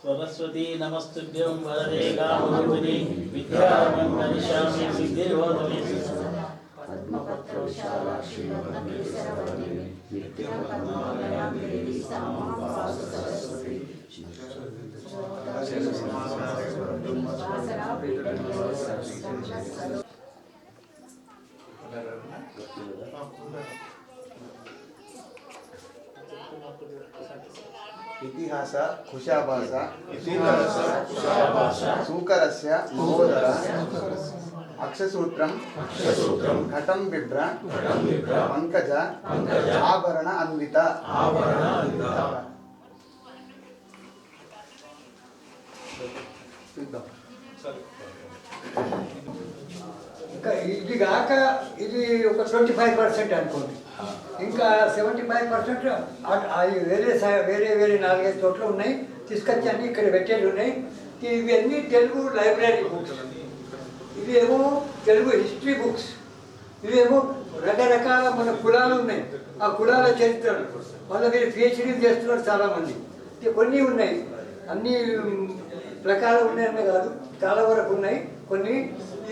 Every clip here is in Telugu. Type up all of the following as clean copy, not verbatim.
सरस्वती नमस्तुभ्यं वरदे कामरूपिणी विद्यारम्भं करिष्यामि सिद्धिर्भवतु मे पद्मपत्रशालाक्षीवर्णकेसरवर्णिनी नित्यं पद्मालयां देवी सा मां पातु सरस्वती इतिहास खुशाभास सूकरस्य महोदर अक्षसूत्रं घटं बिभ्र पंकज आभरण अन्वित ఇది కాక ఇది ఒక 25% అనుకోండి. ఇంకా 75% వేరే వేరే 4-5 చోట్ల ఉన్నాయి. తీసుకొచ్చి అన్నీ ఇక్కడ పెట్టేవి ఉన్నాయి. ఇవన్నీ తెలుగు లైబ్రరీ బుక్స్. ఇవేమో తెలుగు హిస్టరీ బుక్స్. ఇవేమో రకరకాల మన కులాలు ఉన్నాయి. ఆ కులాల చరిత్రలు వాళ్ళ మీరు పిహెచ్డీ చేస్తున్నారు చాలామంది. కొన్ని ఉన్నాయి, అన్ని ప్రకారం ఉన్నాయనే కాదు, చాలా వరకు ఉన్నాయి. కొన్ని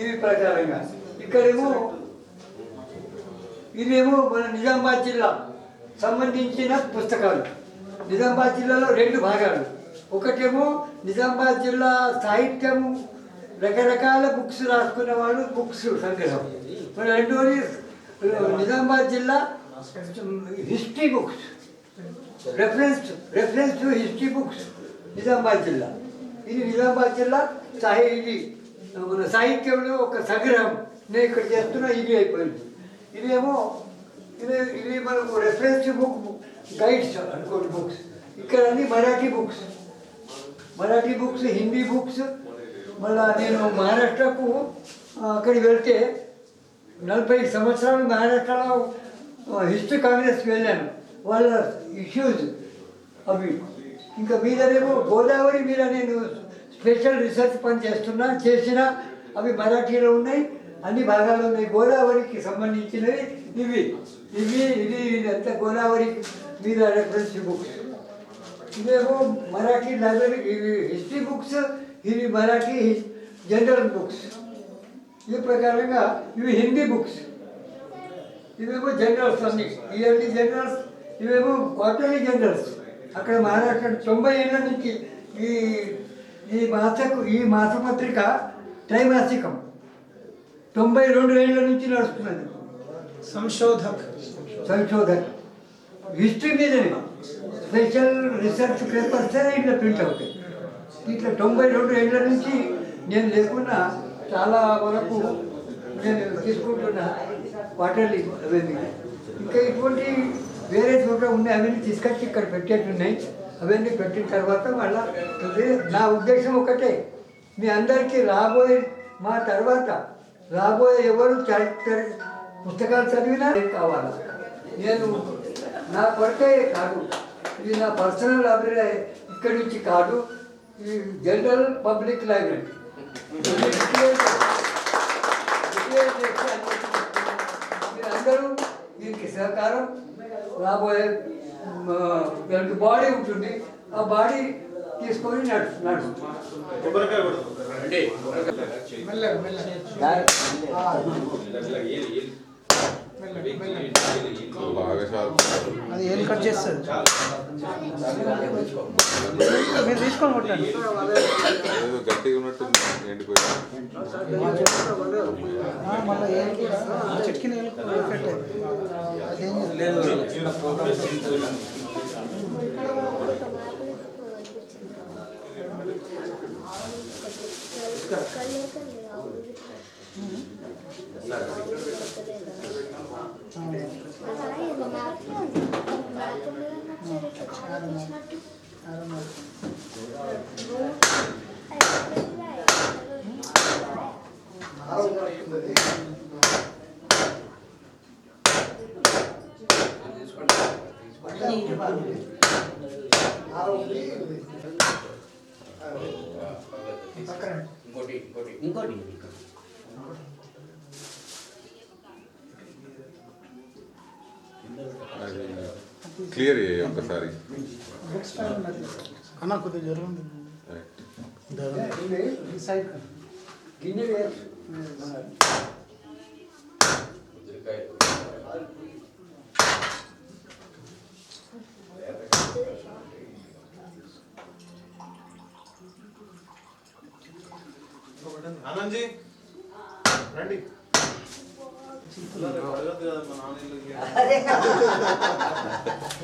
ఇవి ప్రకారంగా ఇక్కడేమో ఇవేమో మన నిజామాబాద్ జిల్లా సంబంధించిన పుస్తకాలు. నిజామాబాద్ జిల్లాలో 2 భాగాలు. ఒకటేమో నిజామాబాద్ జిల్లా సాహిత్యము రకరకాల బుక్స్ రాసుకున్న వాళ్ళు బుక్స్ సంగ్రహం. మరి రెండోది నిజామాబాద్ జిల్లా history books, reference to history books Nizamabad జిల్లా. ఇది నిజామాబాద్ జిల్లా ఇది మన సాహిత్యంలో ఒక సంగ్రహం. నేను ఇక్కడ చేస్తున్నా ఇది అయిపోయింది. ఇదేమో ఇది మనకు రెఫరెన్స్ బుక్ గైడ్స్ అనుకోండి బుక్స్. ఇక్కడ అన్ని మరాఠీ బుక్స్, హిందీ బుక్స్. మళ్ళీ నేను మహారాష్ట్రకు అక్కడికి వెళ్తే 40 సంవత్సరాలు మహారాష్ట్రలో హిస్టరీ కాంగ్రెస్కి వెళ్ళాను. వాళ్ళ ఇష్యూస్ అవి. ఇంకా మీదనేమో గోదావరి మీద నేను స్పెషల్ రీసెర్చ్ పని చేసిన అవి మరాఠీలో ఉన్నాయి, అన్ని భాగాలు ఉన్నాయి. గోదావరికి సంబంధించినవి ఇది అంతా గోదావరి మీద రెఫరెన్స్ బుక్స్. ఇవేమో మరాఠీ లైబ్రరీ, ఇవి హిస్టరీ బుక్స్, ఇవి మరాఠీ జనరల్ బుక్స్. ఈ ప్రకారంగా ఇవి హిందీ బుక్స్. ఇవేమో జనరల్స్ అన్ని ఇయర్లీ జనరల్స్, ఇవేమో క్వార్టర్లీ జనరల్స్. అక్కడ మహారాష్ట్ర 90 ఏళ్ళ నుంచి ఈ మాసపత్రిక త్రైమాసికం 92 ఏళ్ళ నుంచి నడుస్తున్నది. సంశోధక్ హిస్టరీ మీదనే స్పెషల్ రీసెర్చ్ పేపర్స్ ఇట్లా ప్రింట్ అవుతాయి. ఇట్లా 92 ఏళ్ళ నుంచి నేను లేకున్నా చాలా వరకు నేను తీసుకుంటున్నా క్వార్టర్లీ అవన్నీ. ఇంకా ఇటువంటి వేరే చోట ఉన్నాయి, అవన్నీ తీసుకొచ్చి ఇక్కడ పెట్టేట్టున్నాయి. అవన్నీ పెట్టిన తర్వాత మళ్ళీ నా ఉద్దేశం ఒకటే, మీ అందరికీ మా తర్వాత రాబోయే ఎవరు పుస్తకాలు చదివినా కావాలా. నేను నా కొరకే కాదు, ఇది నా పర్సనల్ లైబ్రరీ ఇక్కడి నుంచి కాదు, ఈ జనరల్ పబ్లిక్ లైబ్రరీ. మీరందరూ దీనికి సహకారం. రాబోయే దానికి బాడీ ఉంటుంది, ఆ బాడీ తీసుకొని నడుస్తుంది. అది ఏం కట్ చేస్తారు మీరు తీసుకొని కొట్టండి. గట్టిగా ఉన్నట్టు ఎండిపోయి మళ్ళీ చెక్కిన ఎఫెక్ట్ అదేం లేదు. ఇంకోటి క్లియర్ ఒక్కసారి అన్న కొద్దిగా జరుగుతుంది. ఈ సైడ్ గిన్నె వేరు ఆనంద్ జీ రండి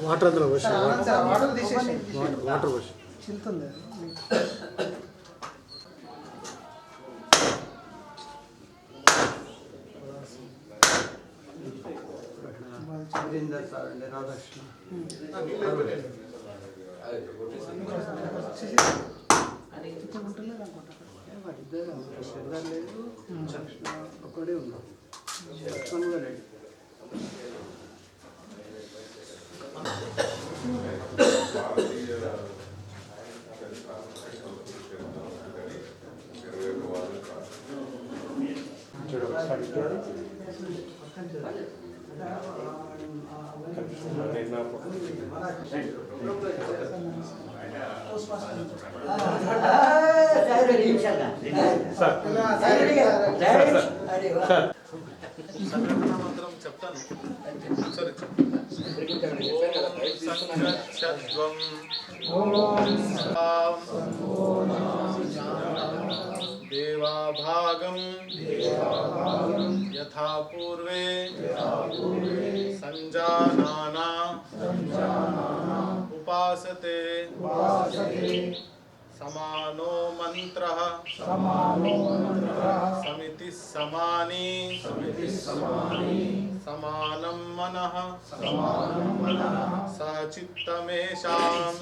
వాటర్ అందులో పోసి వాటర్ తీసేసి వాటర్ పోసి చిల్లుతుంది రాధాకృష్ణ లేదు ఒక్కడే ఉన్నాం కూడా లేడు సంఘటనామంతరం చెప్తాను దేవాభాగం యథా పూర్వే సంజానానా ఉపాసతే సమానో మంత్రః సమితి సమాని సమానం మనః సచిత్తమేషాం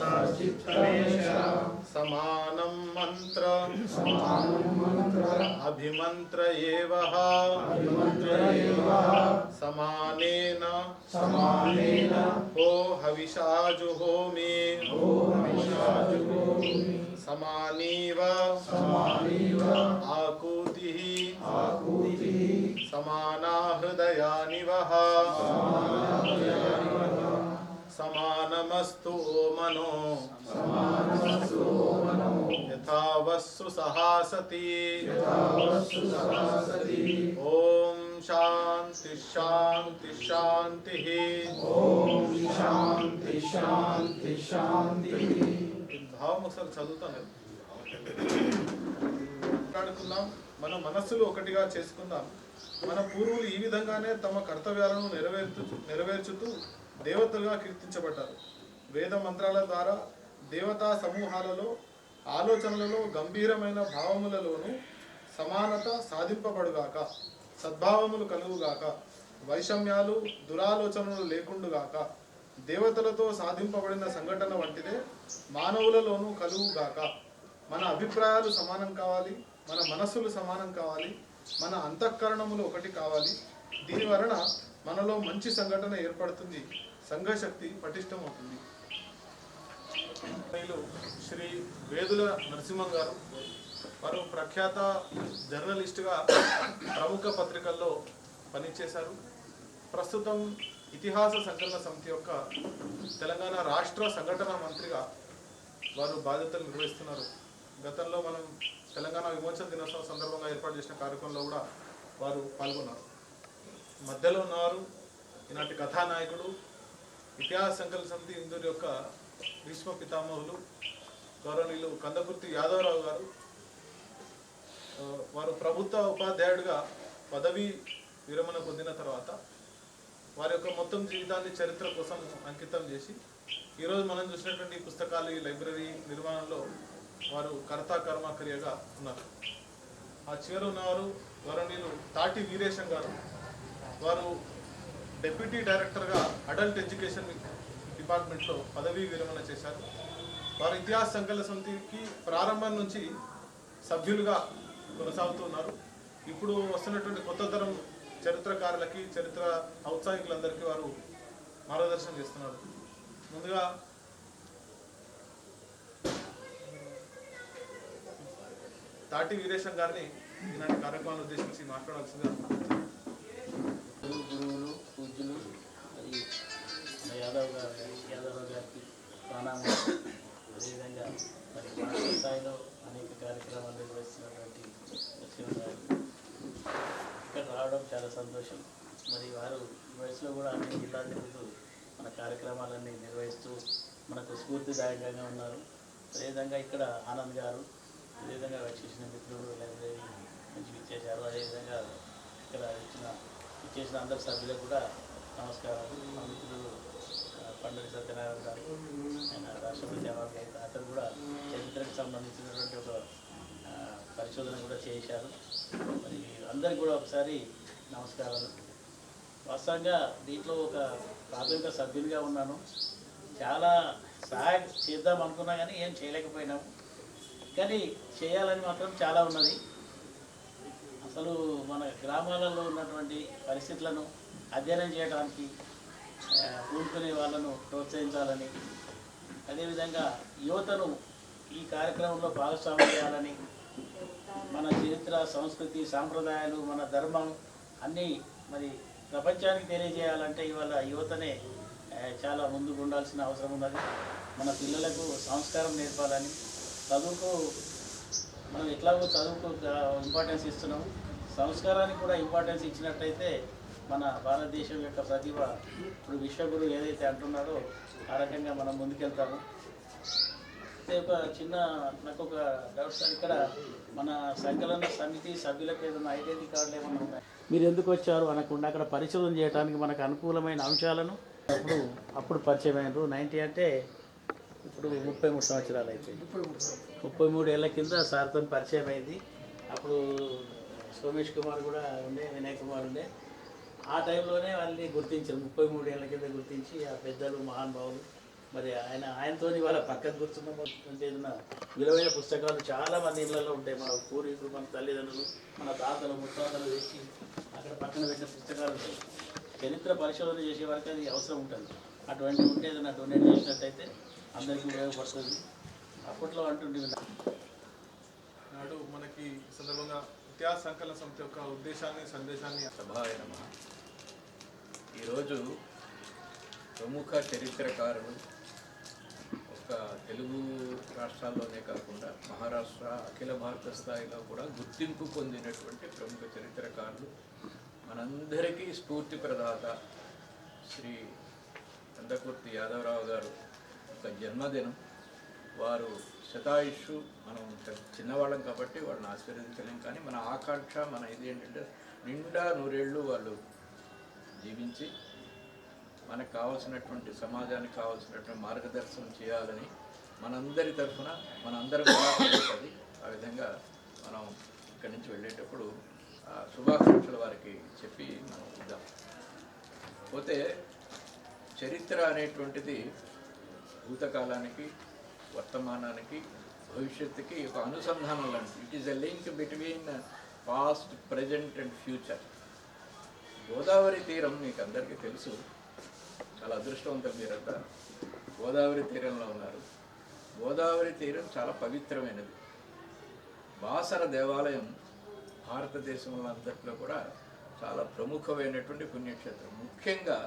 సమానం మంత్ర అభిమంత్ర ఏవః సమానేన హో హవిషా జుహోమి సమానీవ ఆకూతిః సమానా హృదయానివః సమానమస్తు మనో యథా వస్సు సహాసతి ఓం శాంతి శాంతి శాంతి భావం ఒకసారి చదువుతాను. మాట్లాడుకుందాం, మన మనస్సులు ఒకటిగా చేసుకుందాం. మన పూర్వులు ఈ విధంగానే తమ కర్తవ్యాలను నెరవేర్చుతూ దేవతలుగా కీర్తించబడ్డారు. వేద మంత్రాల ద్వారా దేవతా సమూహాలలో ఆలోచనలలో గంభీరమైన భావములలోనూ సమానత సాధింపబడుగాక, సద్భావములు కలుగుగాక, వైషమ్యాలు దురాలోచనలు లేకుండుగాక, దేవతలతో సాధింపబడిన సంఘటన వంటిదే మానవులలోనూ కలుగుగాక. మన అభిప్రాయాలు సమానం కావాలి, మన మనస్సులు సమానం కావాలి, మన అంతఃకరణములు ఒకటి కావాలి. దీని వలన మనలో మంచి సంఘటన ఏర్పడుతుంది, సంఘశక్తి పటిష్టమవుతుంది. శ్రీ వేదుల నరసింహం గారు, వారు ప్రఖ్యాత జర్నలిస్టుగా ప్రముఖ పత్రికల్లో పనిచేశారు. ప్రస్తుతం ఇతిహాస సంకలన సమితి యొక్క తెలంగాణ రాష్ట్ర సంఘటన మంత్రిగా వారు బాధ్యతలు నిర్వహిస్తున్నారు. గతంలో మనం తెలంగాణ విమోచన దినోత్సవం సందర్భంగా ఏర్పాటు చేసిన కార్యక్రమంలో కూడా వారు పాల్గొన్నారు. మధ్యలో ఉన్నవారు ఈనాటి కథానాయకుడు, ఇతిహాస సంకలన సమితి ఇందూరు యొక్క భీష్మ పితామహులు గౌరవనీయులు కందకుర్తి యాదవరావు గారు. వారు ప్రభుత్వ ఉపాధ్యాయుడిగా పదవీ విరమణ పొందిన తర్వాత వారి యొక్క మొత్తం జీవితాన్ని చరిత్ర కోసం అంకితం చేసి ఈరోజు మనం చూసినటువంటి పుస్తకాలు, ఈ లైబ్రరీ నిర్మాణంలో వారు కర్తా కర్మ క్రియగా ఉన్నారు. ఆ చివర ఉన్నవారు గౌరవనీయులు తాటి వీరేశం గారు. వారు డెప్యూటీ డైరెక్టర్గా అడల్ట్ ఎడ్యుకేషన్ డిపార్ట్మెంట్లో పదవీ విరమణ చేశారు. వారు ఇతిహాస సంకలన సమితికి ప్రారంభం నుంచి సభ్యులుగా కొనసాగుతున్నారు. ఇప్పుడు వస్తున్నటువంటి కొత్త తరం చరిత్రకారులకి, చరిత్ర ఔత్సాహికులందరికీ వారు మార్గదర్శనం చేస్తున్నారు. ముందుగా తాటి వీరేశం గారిని ఈనాటి కార్యక్రమాన్ని ఉద్దేశించి మాట్లాడాల్సిందిగా గురువులు, పూజ్యులు, మరి యాదవ్ గారికి ప్రణామం. అదేవిధంగా మరి రాష్ట్ర స్థాయిలో అనేక కార్యక్రమాలు నిర్వహిస్తున్నటువంటి లక్ష్మణ్ గారు ఇక్కడ రావడం చాలా సంతోషం. మరి వారు ఈ వయసులో కూడా అన్ని జిల్లా తిరుగుతూ మన కార్యక్రమాలన్నీ నిర్వహిస్తూ మనకు స్ఫూర్తిదాయకంగా ఉన్నారు. అదేవిధంగా ఇక్కడ ఆనంద్ గారు, అదేవిధంగా వచ్చేసిన మిత్రులు లైబ్రరీ నుంచి ఇచ్చేశారు. అదేవిధంగా ఇక్కడ ఇచ్చేసిన అందరి సభ్యులకు కూడా నమస్కారాలు. మా మిత్రులు పండుగ సత్యనారాయణ గారు, ఆయన రాష్ట్రపతి అవార్డు అయితే అతను కూడా చరిత్రకు సంబంధించినటువంటి ఒక పరిశోధన కూడా చేశారు. మరి అందరికి కూడా ఒకసారి నమస్కారాలు. వాస్తవంగా దీంట్లో ఒక ప్రాథమిక సభ్యునిగా ఉన్నాను. చాలా సహాయం చేద్దాం అనుకున్నా కానీ ఏం చేయలేకపోయినాము. కానీ చేయాలని మాత్రం చాలా ఉన్నది. అసలు మన గ్రామాలలో ఉన్నటువంటి పరిస్థితులను అధ్యయనం చేయడానికి పూనుకునే వాళ్ళను ప్రోత్సహించాలని, అదేవిధంగా యువతను ఈ కార్యక్రమంలో భాగస్వామ్యం చేయాలని, మన చరిత్ర, సంస్కృతి, సాంప్రదాయాలు, మన ధర్మం అన్నీ మరి ప్రపంచానికి తెలియజేయాలంటే ఇవాళ యువతనే చాలా ముందుకు ఉండాల్సిన అవసరం ఉన్నది. మన పిల్లలకు సంస్కారం నేర్పాలని, చదువుకు మనం ఎట్లాగో చదువుకు ఇంపార్టెన్స్ ఇస్తున్నాము, సంస్కారానికి కూడా ఇంపార్టెన్స్ ఇచ్చినట్టయితే మన భారతదేశం యొక్క ప్రతిభ ఇప్పుడు విశ్వగురు ఏదైతే అంటున్నారో ఆ రకంగా మనం ముందుకెళ్తాము. అయితే ఒక చిన్న నాకు ఒక డౌట్ సార్, ఇక్కడ మన సంకలన సమితి సభ్యులకు ఏదైనా ఐడెంటిటీ కార్డులు ఏమైనా ఉన్నాయి? మీరు ఎందుకు వచ్చారు అనకుండా అక్కడ పరిశోధన చేయడానికి మనకు అనుకూలమైన అంశాలను అప్పుడు పరిచయం అయినారు. 90 అంటే ఇప్పుడు 33 సంవత్సరాలు అయిపోయింది. 33 ఏళ్ళ కింద సార్తో పరిచయం అయింది. అప్పుడు సోమేష్ కుమార్ కూడా ఉండే, వినయ్ కుమార్ ఉండే. ఆ టైంలోనే వాళ్ళని గుర్తించారు. 33 ఏళ్ళ కింద గుర్తించి ఆ పెద్దలు మహానుభావులు మరి ఆయనతో వాళ్ళ పక్కన కూర్చున్నటువంటి ఏదైనా విలువైన పుస్తకాలు చాలా మంది ఇళ్లలో ఉంటాయి. మన పూర్వీకులు, మన తల్లిదండ్రులు, మన తాతలు, ముత్తాతలు తెచ్చి అక్కడ పక్కన పెట్టిన పుస్తకాలు ఉంటాయి. చరిత్ర పరిశోధన చేసే వరకు అది అవసరం ఉంటుంది. అటువంటి ఉంటే ఏదైనా డొనేట్ చేసినట్టయితే అందరికీ ఉపయోగపడుతుంది. అప్పట్లో అంటుండే నాడు మనకి సందర్భంగా ఇతిహాస సంకలన సమితి యొక్క ఉద్దేశాన్ని, సందేశాన్ని సభాయ నమః. ఈరోజు ప్రముఖ చరిత్రకారులు ఒక తెలుగు రాష్ట్రాల్లోనే కాకుండా మహారాష్ట్ర, అఖిల భారత స్థాయిలో కూడా గుర్తింపు పొందినటువంటి ప్రముఖ చరిత్రకారులు, మనందరికీ స్ఫూర్తి ప్రదాత శ్రీ కందకుర్తి యాదవరావు గారు ఒక జన్మదినం. వారు శతాయుషు, మనం చిన్నవాళ్ళం కాబట్టి వాళ్ళని ఆశీర్వదించలేం, కానీ మన ఆకాంక్ష, మన ఇది ఏంటంటే నిండా 100 ఏళ్ళు వాళ్ళు జీవించి మనకు కావాల్సినటువంటి, సమాజానికి కావాల్సినటువంటి మార్గదర్శనం చేయాలని మనందరి తరఫున మనందరం ఉంటుంది. ఆ విధంగా మనం ఇక్కడి నుంచి వెళ్ళేటప్పుడు శుభాకాంక్షలు వారికి చెప్పి మనం ఇద్దాం. పోతే చరిత్ర అనేటువంటిది భూతకాలానికి, వర్తమానానికి, భవిష్యత్తుకి ఒక అనుసంధానం లాంటిది. It is a link between past, present and future. Godavari తీరం మీకు అందరికీ తెలుసు, చాలా అదృష్టవంతులు మీరంతా గోదావరి తీరంలో ఉన్నారు. గోదావరి తీరం చాలా పవిత్రమైనది. బాసర దేవాలయం భారతదేశంలో అంతట్లో కూడా చాలా ప్రముఖమైనటువంటి పుణ్యక్షేత్రం. ముఖ్యంగా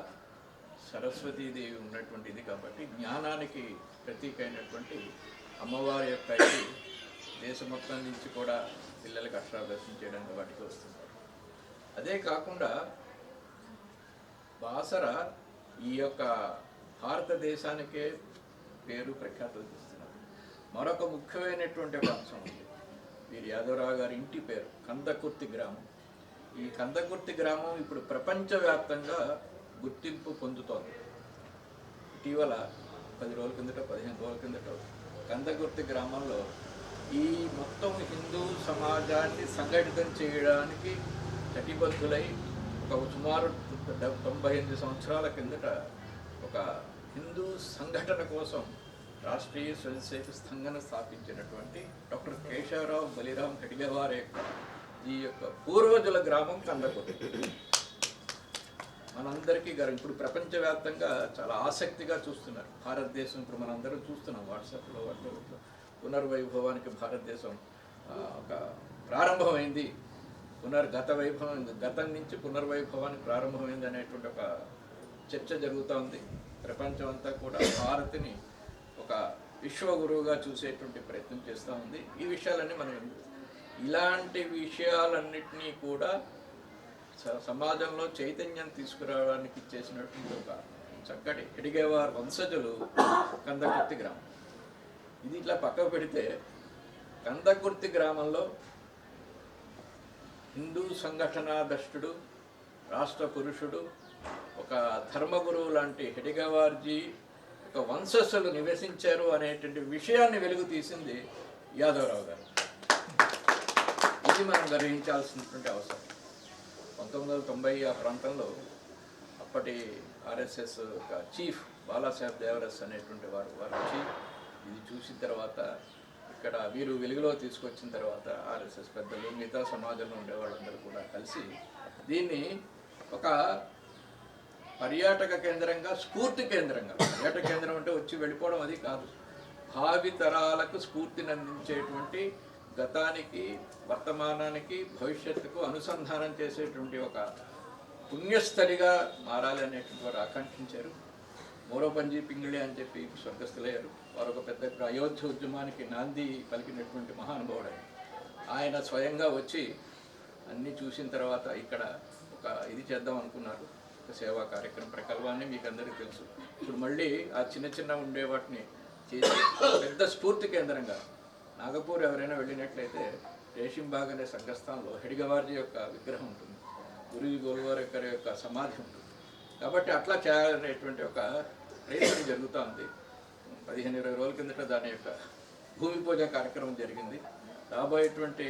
సరస్వతీదేవి ఉన్నటువంటిది కాబట్టి జ్ఞానానికి ప్రతీక అయినటువంటి అమ్మవారి యొక్క ఇది దేశం మొత్తం నుంచి కూడా పిల్లలకు అక్షరాభ్యాసం చేయడానికి వాటికి వస్తున్నారు. అదే కాకుండా బాసర ఈ యొక్క భారతదేశానికే పేరు ప్రఖ్యాతులు తెస్తున్నారు. మరొక ముఖ్యమైనటువంటి ఒక అంశం ఉంది. వీరి యాదవరావు గారి ఇంటి పేరు కందకుర్తి గ్రామం. ఈ కందకుర్తి గ్రామం ఇప్పుడు ప్రపంచవ్యాప్తంగా గుర్తింపు పొందుతోంది. ఇటీవల 10 రోజుల కిందట, 15 రోజుల కిందట కందకుర్తి గ్రామంలో ఈ మొత్తం హిందూ సమాజాన్ని సంఘటితం చేయడానికి కటిబద్ధులై ఒక సుమారు 98 సంవత్సరాల కిందట ఒక హిందూ సంఘటన కోసం రాష్ట్రీయ స్వయంసేవక సంఘాన్ని స్థాపించినటువంటి డాక్టర్ కేశవరావు బలిరామ్ ఖడ్గే వారి యొక్క ఈ యొక్క పూర్వజుల గ్రామం కందకుర్తి. మనందరికీ ఇప్పుడు ప్రపంచవ్యాప్తంగా చాలా ఆసక్తిగా చూస్తున్నారు. భారతదేశం ఇప్పుడు మనందరం చూస్తున్నాం వాట్సాప్లో, పునర్వైభవానికి భారతదేశం ఒక ప్రారంభమైంది. గత వైభవం, గతం నుంచి పునర్వైభవానికి ప్రారంభమైంది అనేటువంటి ఒక చర్చ జరుగుతూ ఉంది. ప్రపంచం అంతా కూడా భారత్ని ఒక విశ్వగురువుగా చూసేటువంటి ప్రయత్నం చేస్తూ ఉంది. ఈ విషయాలన్నీ మనం ఇలాంటి విషయాలన్నింటినీ కూడా సమాజంలో చైతన్యం తీసుకురావడానికి చేసినటువంటి ఒక చక్కటి ఎడిగేవారు వంశజులు కందకుర్తి గ్రామం. ఇది ఇట్లా పక్కకు పెడితే కందకుర్తి గ్రామంలో హిందూ సంఘటనాదష్టుడు, రాష్ట్ర పురుషుడు, ఒక ధర్మగురువు లాంటి హెడిగవార్జీ ఒక వంశస్థులు నివసించారు అనేటువంటి విషయాన్ని వెలుగు తీసింది యాదవరావు గారు. ఇది మనం గ్రహించాల్సినటువంటి అవసరం. 1990 ఆ ప్రాంతంలో అప్పటి ఆర్ఎస్ఎస్ చీఫ్ బాలాసాహెబ్ దేవరస్ అనేటువంటి వారు వచ్చి ఇది చూసిన తర్వాత ఇక్కడ వీరు వెలుగులో తీసుకొచ్చిన తర్వాత ఆర్ఎస్ఎస్ పెద్దలు మిగతా సమాజంలో ఉండే వాళ్ళందరూ కూడా కలిసి దీన్ని ఒక పర్యాటక కేంద్రంగా, స్ఫూర్తి కేంద్రంగా, పర్యాటక కేంద్రం అంటే వచ్చి వెళ్ళిపోవడం అది కాదు, భావి తరాలకు స్ఫూర్తిని అందించేటువంటి, గతానికి వర్తమానానికి భవిష్యత్తుకు అనుసంధానం చేసేటువంటి ఒక పుణ్యస్థలిగా మారాలి అనేటువంటి వారు ఆకాంక్షించారు. మోరోపంజీ పింగిళి అని చెప్పి స్వర్గస్థులయ్యారు. వారు ఒక పెద్ద అయోధ్య ఉద్యమానికి నాంది పలికినటువంటి మహానుభావుడు. ఆయన స్వయంగా వచ్చి అన్నీ చూసిన తర్వాత ఇక్కడ ఒక ఇది చేద్దాం అనుకున్నారు, ఒక సేవా కార్యక్రమం ప్రకల్పాన్ని మీకు అందరికీ తెలుసు. ఇప్పుడు మళ్ళీ ఆ చిన్న ఉండే వాటిని చేసి పెద్ద స్ఫూర్తి కేంద్రంగా నాగపూర్ ఎవరైనా వెళ్ళినట్లయితే రేషింబాగ్ అనే సంఘస్థానంలో హెడిగవార్జీ యొక్క విగ్రహం ఉంటుంది, గురుజీ గోల్వార్ యొక్క సమాధి ఉంటుంది. కాబట్టి అట్లా చేయాలనేటువంటి ఒక ప్రయత్నం జరుగుతూ ఉంది. 15-20 రోజుల కిందట దాని యొక్క భూమి పూజ కార్యక్రమం జరిగింది. రాబోయేటువంటి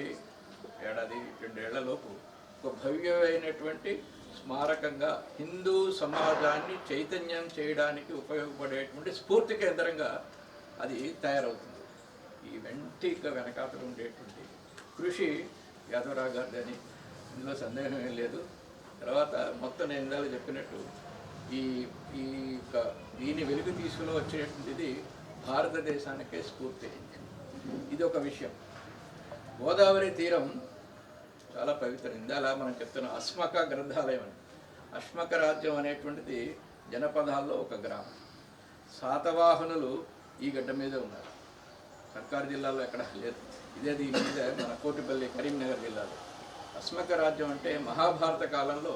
ఏడాది 2 ఏళ్లలోపు ఒక భవ్యమైనటువంటి స్మారకంగా హిందూ సమాజాన్ని చైతన్యం చేయడానికి ఉపయోగపడేటువంటి స్ఫూర్తి కేంద్రంగా అది తయారవుతుంది. ఈ వెనకాతలు ఉండేటువంటి కృషి యాదవరావు గారిని ఇందులో సందేహం ఏం లేదు. తర్వాత మొత్తం నేను ఇందాక చెప్పినట్టు దీని వెలుగు తీసుకుని వచ్చేటువంటిది భారతదేశానికే స్ఫూర్తి. ఇది ఒక విషయం. గోదావరి తీరం చాలా పవిత్రం. ఇందాక మనం చెప్తున్నాం అస్మక గ్రంథాలయం అని. అస్మక రాజ్యం అనేటువంటిది జనపదాల్లో ఒక గ్రామం. శాతవాహనులు ఈ గడ్డ మీద ఉన్నారు. సర్కారు జిల్లాలో ఎక్కడ లేదు. ఇదే దీని మీద మన కోటిపల్లి కరీంనగర్ జిల్లాలో. అస్మక రాజ్యం అంటే మహాభారత కాలంలో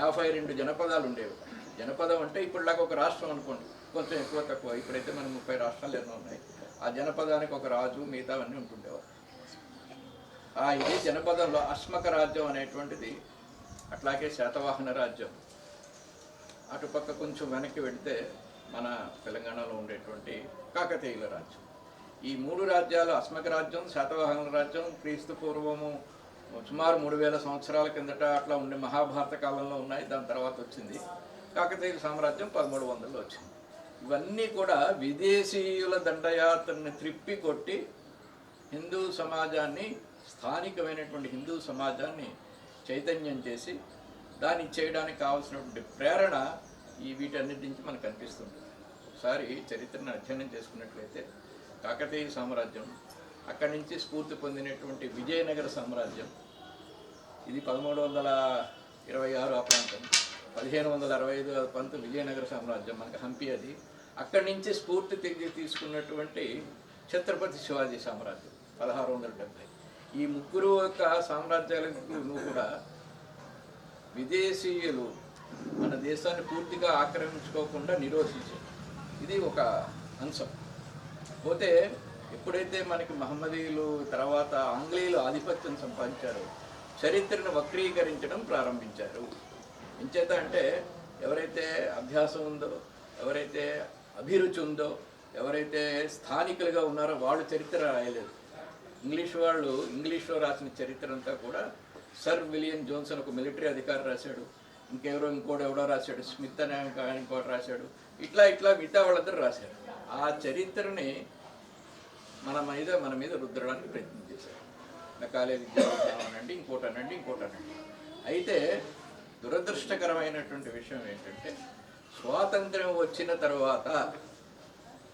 52 జనపదాలు ఉండేవి. జనపదం అంటే ఇప్పటిలాగా ఒక రాష్ట్రం అనుకోండి, కొంచెం ఎక్కువ తక్కువ. ఇప్పుడైతే మనం 30 రాష్ట్రాలు ఎన్నో ఉన్నాయి. ఆ జనపదానికి ఒక రాజు, మిగతావన్నీ ఉంటుండేవారు. ఇది జనపదంలో అస్మక రాజ్యం అనేటువంటిది. అట్లాగే శాతవాహన రాజ్యం. అటుపక్క కొంచెం వెనక్కి వెళితే మన తెలంగాణలో ఉండేటువంటి కాకతీయుల రాజ్యం. ఈ 3 రాజ్యాలు, అస్మక రాజ్యం, శాతవాహన రాజ్యం, క్రీస్తు పూర్వము సుమారు 3000 సంవత్సరాల కిందట అట్లా ఉండే మహాభారత కాలంలో ఉన్నాయి. దాని తర్వాత వచ్చింది కాకతీయుల సామ్రాజ్యం 1300లో వచ్చింది. ఇవన్నీ కూడా విదేశీయుల దండయాత్రని త్రిప్పి కొట్టి హిందూ సమాజాన్ని, స్థానికమైనటువంటి హిందూ సమాజాన్ని చైతన్యం చేసి దాన్ని చేయడానికి కావాల్సినటువంటి ప్రేరణ వీటన్నిటి నుంచి మనకు కనిపిస్తుంది. ఒకసారి చరిత్రను అధ్యయనం చేసుకున్నట్లయితే కాకతీయ సామ్రాజ్యం, అక్కడి నుంచి స్ఫూర్తి పొందినటువంటి విజయనగర సామ్రాజ్యం, ఇది 1326 ఆ ప్రాంతం. 1565 పంతు విజయనగర సామ్రాజ్యం మనకు హంపి. అది అక్కడి నుంచి స్ఫూర్తి తీసుకున్నటువంటి ఛత్రపతి శివాజీ సామ్రాజ్యం 1670. ఈ ముగ్గురు యొక్క సామ్రాజ్యాలకు కూడా విదేశీయులు మన దేశాన్ని పూర్తిగా ఆక్రమించుకోకుండా నిరోధించారు. ఇది ఒక అంశం. పోతే ఎప్పుడైతే మనకి మహమ్మదీయులు తర్వాత ఆంగ్లేయులు ఆధిపత్యం సంపాదించారో చరిత్రను వక్రీకరించడం ప్రారంభించారు. ఎంచేత అంటే ఎవరైతే అభ్యాసం ఉందో, ఎవరైతే అభిరుచి ఉందో, ఎవరైతే స్థానికులుగా ఉన్నారో వాళ్ళు చరిత్ర రాయలేదు. ఇంగ్లీష్లో రాసిన చరిత్ర అంతా కూడా సర్ విలియం జోన్స్ అని ఒక మిలిటరీ అధికారి రాశాడు. ఇంకోడెవడో రాశాడు, స్మిత్ అనే ఇంకోటి రాశాడు. ఇట్లా మిగతా వాళ్ళందరూ రాశారు. ఆ చరిత్రని మన మీద రుద్దడానికి ప్రయత్నం చేశారు. నకాలే విద్యార్థి అనండి, ఇంకోటనండి. అయితే దురదృష్టకరమైనటువంటి విషయం ఏంటంటే స్వాతంత్ర్యం వచ్చిన తర్వాత,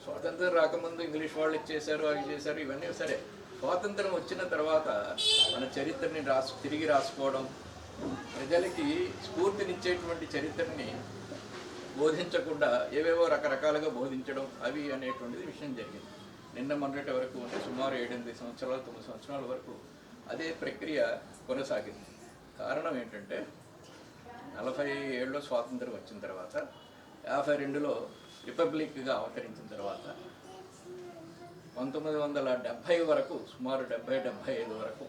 స్వాతంత్రం రాకముందు ఇంగ్లీష్ వాళ్ళు ఇచ్చేశారు, అవి చేశారు, ఇవన్నీ సరే. స్వాతంత్రం వచ్చిన తర్వాత మన చరిత్రని తిరిగి రాసుకోవడం, ప్రజలకి స్ఫూర్తినిచ్చేటువంటి చరిత్రని బోధించకుండా ఏవేవో రకరకాలుగా బోధించడం, అవి అనేటువంటిది విషయం జరిగింది. నిన్న మొన్నటి వరకు అంటే సుమారు 7-8 సంవత్సరాలు 9 సంవత్సరాల వరకు అదే ప్రక్రియ కొనసాగింది. కారణం ఏంటంటే 47లో స్వాతంత్రం వచ్చిన తర్వాత 52లో రిపబ్లిక్గా అవతరించిన తర్వాత 1970 వరకు సుమారు 70-75 వరకు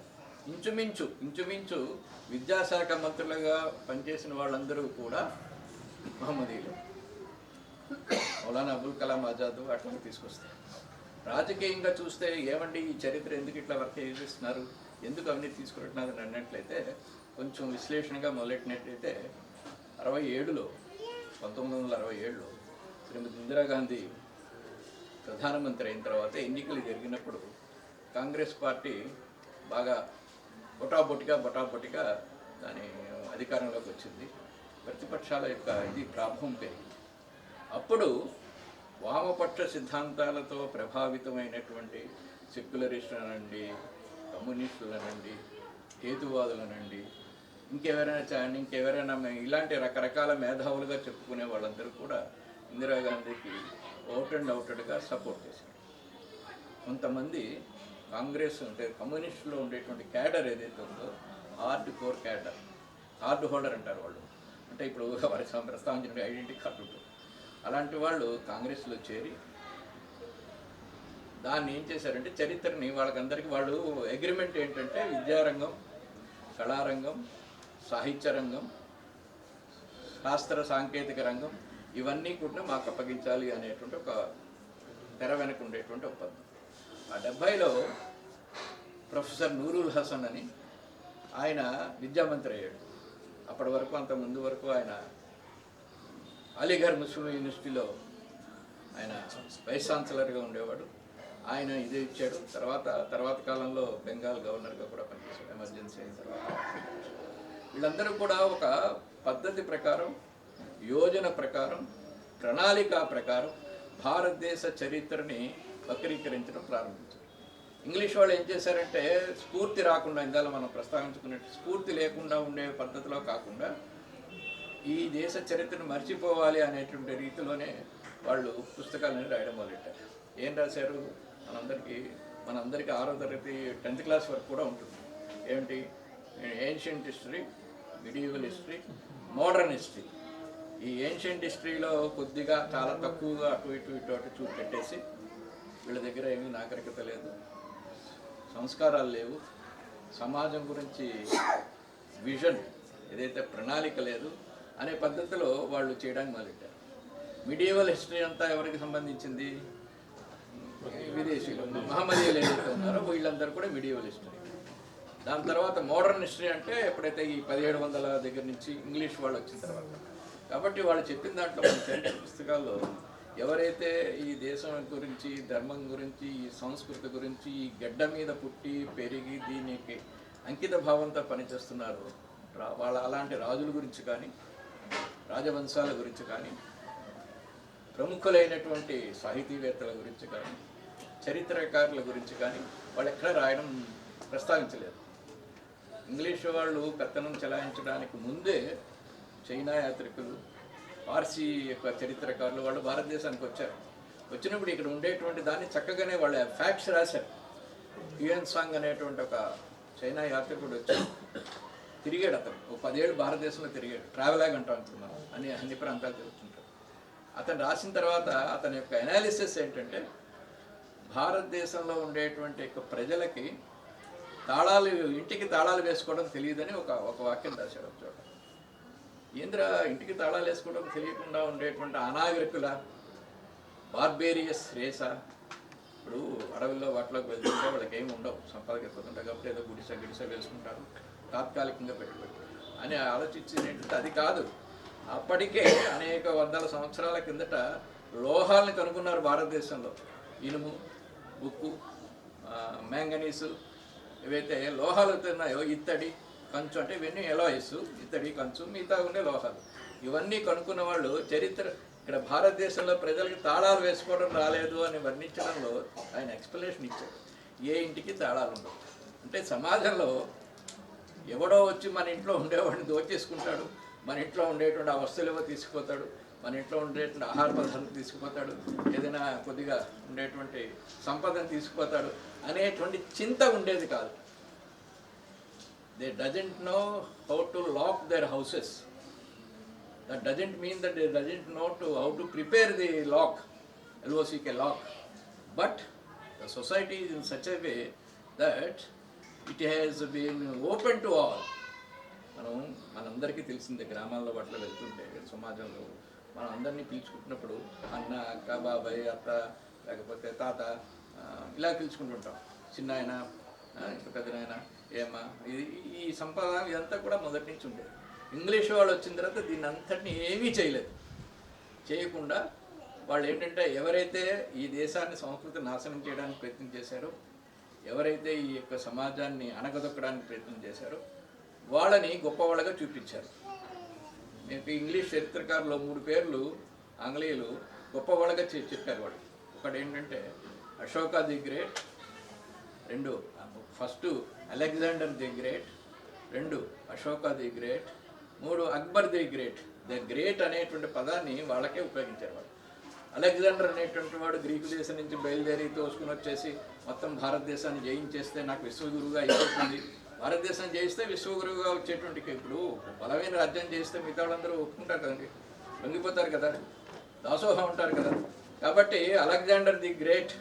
ఇంచుమించు విద్యాశాఖ మంత్రులుగా పనిచేసిన వాళ్ళందరూ కూడా మహమ్మదీయులు. మౌలానా అబుల్ కలాం ఆజాద్ అట్లా తీసుకొస్తారు. రాజకీయంగా చూస్తే ఏమండి ఈ చరిత్ర ఎందుకు ఇట్లా వర్క్ చేస్తున్నారు, ఎందుకు అవన్నీ తీసుకుంటున్నారు అని అన్నట్లయితే కొంచెం విశ్లేషణగా మొదలెట్టినట్లయితే 1967లో శ్రీమతి ఇందిరాగాంధీ ప్రధానమంత్రి అయిన తర్వాత ఎన్నికలు జరిగినప్పుడు కాంగ్రెస్ పార్టీ బాగా బొటాబొటిగా దాని అధికారంలోకి వచ్చింది. ప్రతిపక్షాల యొక్క ఇది ప్రభావం పెరిగింది. అప్పుడు వామపక్ష సిద్ధాంతాలతో ప్రభావితమైనటువంటి సెక్యులరిస్టులనండి, కమ్యూనిస్టులనండి, హేతువాదులనండి, ఇంకెవరైనా ఇలాంటి రకరకాల మేధావులుగా చెప్పుకునే వాళ్ళందరూ కూడా ఇందిరాగాంధీకి అవుట్ అండ్ అవుటెడ్గా సపోర్ట్ చేశారు. కొంతమంది కాంగ్రెస్ అంటే కమ్యూనిస్టులో ఉండేటువంటి క్యాడర్ ఏదైతే ఉందో hard core cadre, hard holder అంటారు వాళ్ళు, అంటే ఇప్పుడు వారి ప్రస్తావించిన ఐడెంటిటీ కార్డు ఉంటుంది. అలాంటి వాళ్ళు కాంగ్రెస్లో చేరి దాన్ని ఏం చేశారంటే చరిత్రని వాళ్ళకందరికీ వాళ్ళు అగ్రిమెంట్ ఏంటంటే విద్యారంగం, కళారంగం, సాహిత్య రంగం, శాస్త్ర సాంకేతిక రంగం ఇవన్నీ కూడా మాకు అప్పగించాలి అనేటువంటి ఒక తెర వెనక ఉండేటువంటి ఒప్పందం. ఆ 70లో ప్రొఫెసర్ నూరుల్ హసన్ అని ఆయన విద్యామంత్రి అయ్యాడు. అప్పటి వరకు అంత ముందు వరకు ఆయన అలీఘర్ ముస్లిం యూనివర్సిటీలో ఆయన వైస్ ఛాన్సలర్గా ఉండేవాడు. ఆయన ఇదే ఇచ్చాడు. తర్వాత కాలంలో బెంగాల్ గవర్నర్గా కూడా పనిచేశాడు ఎమర్జెన్సీ అయిన తర్వాత. వీళ్ళందరూ కూడా ఒక పద్ధతి ప్రకారం, యోజన ప్రకారం, ప్రణాళిక ప్రకారం భారతదేశ చరిత్రని వక్రీకరించడం ప్రారంభించారు. ఇంగ్లీష్ వాళ్ళు ఏం చేశారంటే స్ఫూర్తి రాకుండా, ఇందాక మనం ప్రస్తావించుకున్నట్టు స్ఫూర్తి లేకుండా ఉండే పద్ధతిలో కాకుండా ఈ దేశ చరిత్రను మర్చిపోవాలి అనేటువంటి రీతిలోనే వాళ్ళు పుస్తకాలను రాయడం మొదలెట్టారు. ఏం రాశారు? మనందరికీ 6వ తరగతి 10th క్లాస్ వరకు కూడా ఉంటుంది. ఏమిటి? Ancient history, medieval history, modern history. ఈ ఏన్షియంట్ హిస్టరీలో కొద్దిగా చాలా తక్కువగా అటు ఇటు చూసి పెట్టేసి వీళ్ళ దగ్గర ఏమీ నాగరికత లేదు, సంస్కారాలు లేవు, సమాజం గురించి విజన్ ఏదైతే ప్రణాళిక లేదు అనే పద్ధతిలో వాళ్ళు చేయడానికి మొదలెట్టారు. మిడియవల్ హిస్టరీ అంతా ఎవరికి సంబంధించింది? విదేశీయులు, మహమ్మదీయులు ఏదైతే ఉన్నారో వీళ్ళందరూ కూడా మిడియవల్ హిస్టరీ. దాని తర్వాత మోడర్న్ హిస్టరీ అంటే ఎప్పుడైతే ఈ 1700 దగ్గర నుంచి ఇంగ్లీష్ వాళ్ళు వచ్చిన తర్వాత. కాబట్టి వాళ్ళు చెప్పిన దాంట్లో మన చరిత్ర పుస్తకాల్లో ఎవరైతే ఈ దేశం గురించి, ధర్మం గురించి, ఈ సంస్కృతి గురించి, ఈ గడ్డ మీద పుట్టి పెరిగి దీనికి అంకిత భావంతో పనిచేస్తున్నారో వాళ్ళ అలాంటి రాజుల గురించి కానీ, రాజవంశాల గురించి కానీ, ప్రముఖులైనటువంటి సాహితీవేత్తల గురించి కానీ, చరిత్రకారుల గురించి కానీ వాళ్ళు ఎక్కడ రాయడం ప్రస్తావించలేదు. ఇంగ్లీష్ వాళ్ళు పెత్తనం చెలాయించడానికి ముందే చైనా యాత్రికులు, పార్సీ యొక్క చరిత్రకారులు వాళ్ళు భారతదేశానికి వచ్చారు. వచ్చినప్పుడు ఇక్కడ ఉండేటువంటి దాన్ని చక్కగానే వాళ్ళ ఫ్యాక్ట్స్ రాశారు. హ్యూయన్ సాంగ్ అనేటువంటి ఒక చైనా యాత్రికుడు వచ్చి తిరిగాడు. అతను 10 ఏళ్ళు భారతదేశంలో తిరిగాడు. ట్రావెలాగ్ అంటూ అనుకున్నాను అన్ని ప్రాంతాలు తిరుగుతుంటారు. అతను రాసిన తర్వాత అతని యొక్క అనాలిసిస్ ఏంటంటే భారతదేశంలో ఉండేటువంటి యొక్క ప్రజలకి ఇంటికి తాళాలు వేసుకోవడం తెలియదని ఒక వాక్యం రాశాడు ఒక చోట. ఏంద్రా ఇంటికి తాళాలు వేసుకోవడం తెలియకుండా ఉండేటువంటి అనాగరికుల బార్బేరియస్ రేసా? ఇప్పుడు అడవుల్లో వాటిలోకి వెళ్తుంటే వాళ్ళకి ఏమి ఉండవు, సంపాదకి ఎక్కుతుంటారు కాబట్టి ఏదో గుడిసె వేసుకుంటారు, తాత్కాలికంగా పెట్టుబడి అని ఆలోచించింది ఏంటంటే అది కాదు. అప్పటికే అనేక వందల సంవత్సరాల కిందట లోహాలను కనుగొన్నారు భారతదేశంలో. ఇనుము, ఉక్కు, మ్యాంగనీసు, ఏవైతే లోహాలు ఉన్నాయో, ఇత్తడి, కంచు, అంటే ఇవన్నీ ఎలాయిస్, ఇత్తడి, కంచు, మిగతా ఉండే లోహాలు, ఇవన్నీ కనుక్కున్న వాళ్ళు చరిత్ర ఇక్కడ భారతదేశంలో ప్రజలకి తాళాలు వేసుకోవడం రాలేదు అని వర్ణించడంలో ఆయన ఎక్స్ప్లెనేషన్ ఇచ్చాడు. ఏ ఇంటికి తాళాలు ఉండవు అంటే సమాజంలో ఎవడో వచ్చి మన ఇంట్లో ఉండేవాడిని దోచేసుకుంటాడు, మన ఇంట్లో ఉండేటువంటి ఆ వస్తువులేవో తీసుకుపోతాడు, మన ఇంట్లో ఉండేటువంటి ఆహార పదార్థాలు తీసుకుపోతాడు, ఏదైనా కొద్దిగా ఉండేటువంటి సంపదను తీసుకుపోతాడు అనేటువంటి చింత ఉండేది కాదు. They doesn't know how to lock their houses. That doesn't mean that they doesn't know how to prepare the lock, LOCK lock. But the society is in such a way that it has been open to all. మనందరికీ తెలిసిందే, గ్రామాల్లో వాటిలో వెళ్తుంటే సమాజంలో మనం అందరినీ పిలుచుకుంటున్నప్పుడు అన్న, అక్క, బాబాయ్, అత్త, లేకపోతే తాత, ఇలా పిలుచుకుంటుంటాం. చిన్నాయన, ఇంకా పెద్దనాయన, ఏమా. ఈ సంప్రదాయం ఇదంతా కూడా మొదటి నుంచి ఉండేది. ఇంగ్లీష్ వాళ్ళు వచ్చిన తర్వాత దీన్ని అంతటినీ ఏమీ చేయకుండా వాళ్ళు ఏంటంటే, ఎవరైతే ఈ దేశాన్ని సంస్కృతి నాశనం చేయడానికి ప్రయత్నం చేశారో, ఎవరైతే ఈ యొక్క సమాజాన్ని అణగదొక్కడానికి ప్రయత్నం చేశారో వాళ్ళని గొప్పవాళ్ళగా చూపించారు. మీకు ఇంగ్లీష్ చరిత్రకారులో 3 పేర్లు ఆంగ్లేయులు గొప్పవాళ్ళగా చెప్పారు వాళ్ళు. ఒకటి ఏంటంటే Ashoka the great, 2 first Alexander the great, 2 Ashoka the great, 3 Akbar the great. The great అనేటువంటి పదాన్ని వాళ్ళకే ఉపయోగించారు వాళ్ళు. అలెగ్జాండర్ అనేటువంటి వాడు గ్రీకు దేశం నుంచి బయలుదేరి తోసుకుని వచ్చేసి మొత్తం భారతదేశాన్ని జయించేస్తే నాకు విశ్వగురువుగా అయిపోతుంది, భారతదేశాన్ని జయిస్తే విశ్వగురువుగా వచ్చేటువంటి, ఇప్పుడు బలమైన రాజ్యం చేస్తే మిగతా వాళ్ళందరూ ఒప్పుకుంటారు కదండి, లొంగిపోతారు కదా, దాసోహం ఉంటారు కదా. కాబట్టి అలెగ్జాండర్ ది గ్రేట్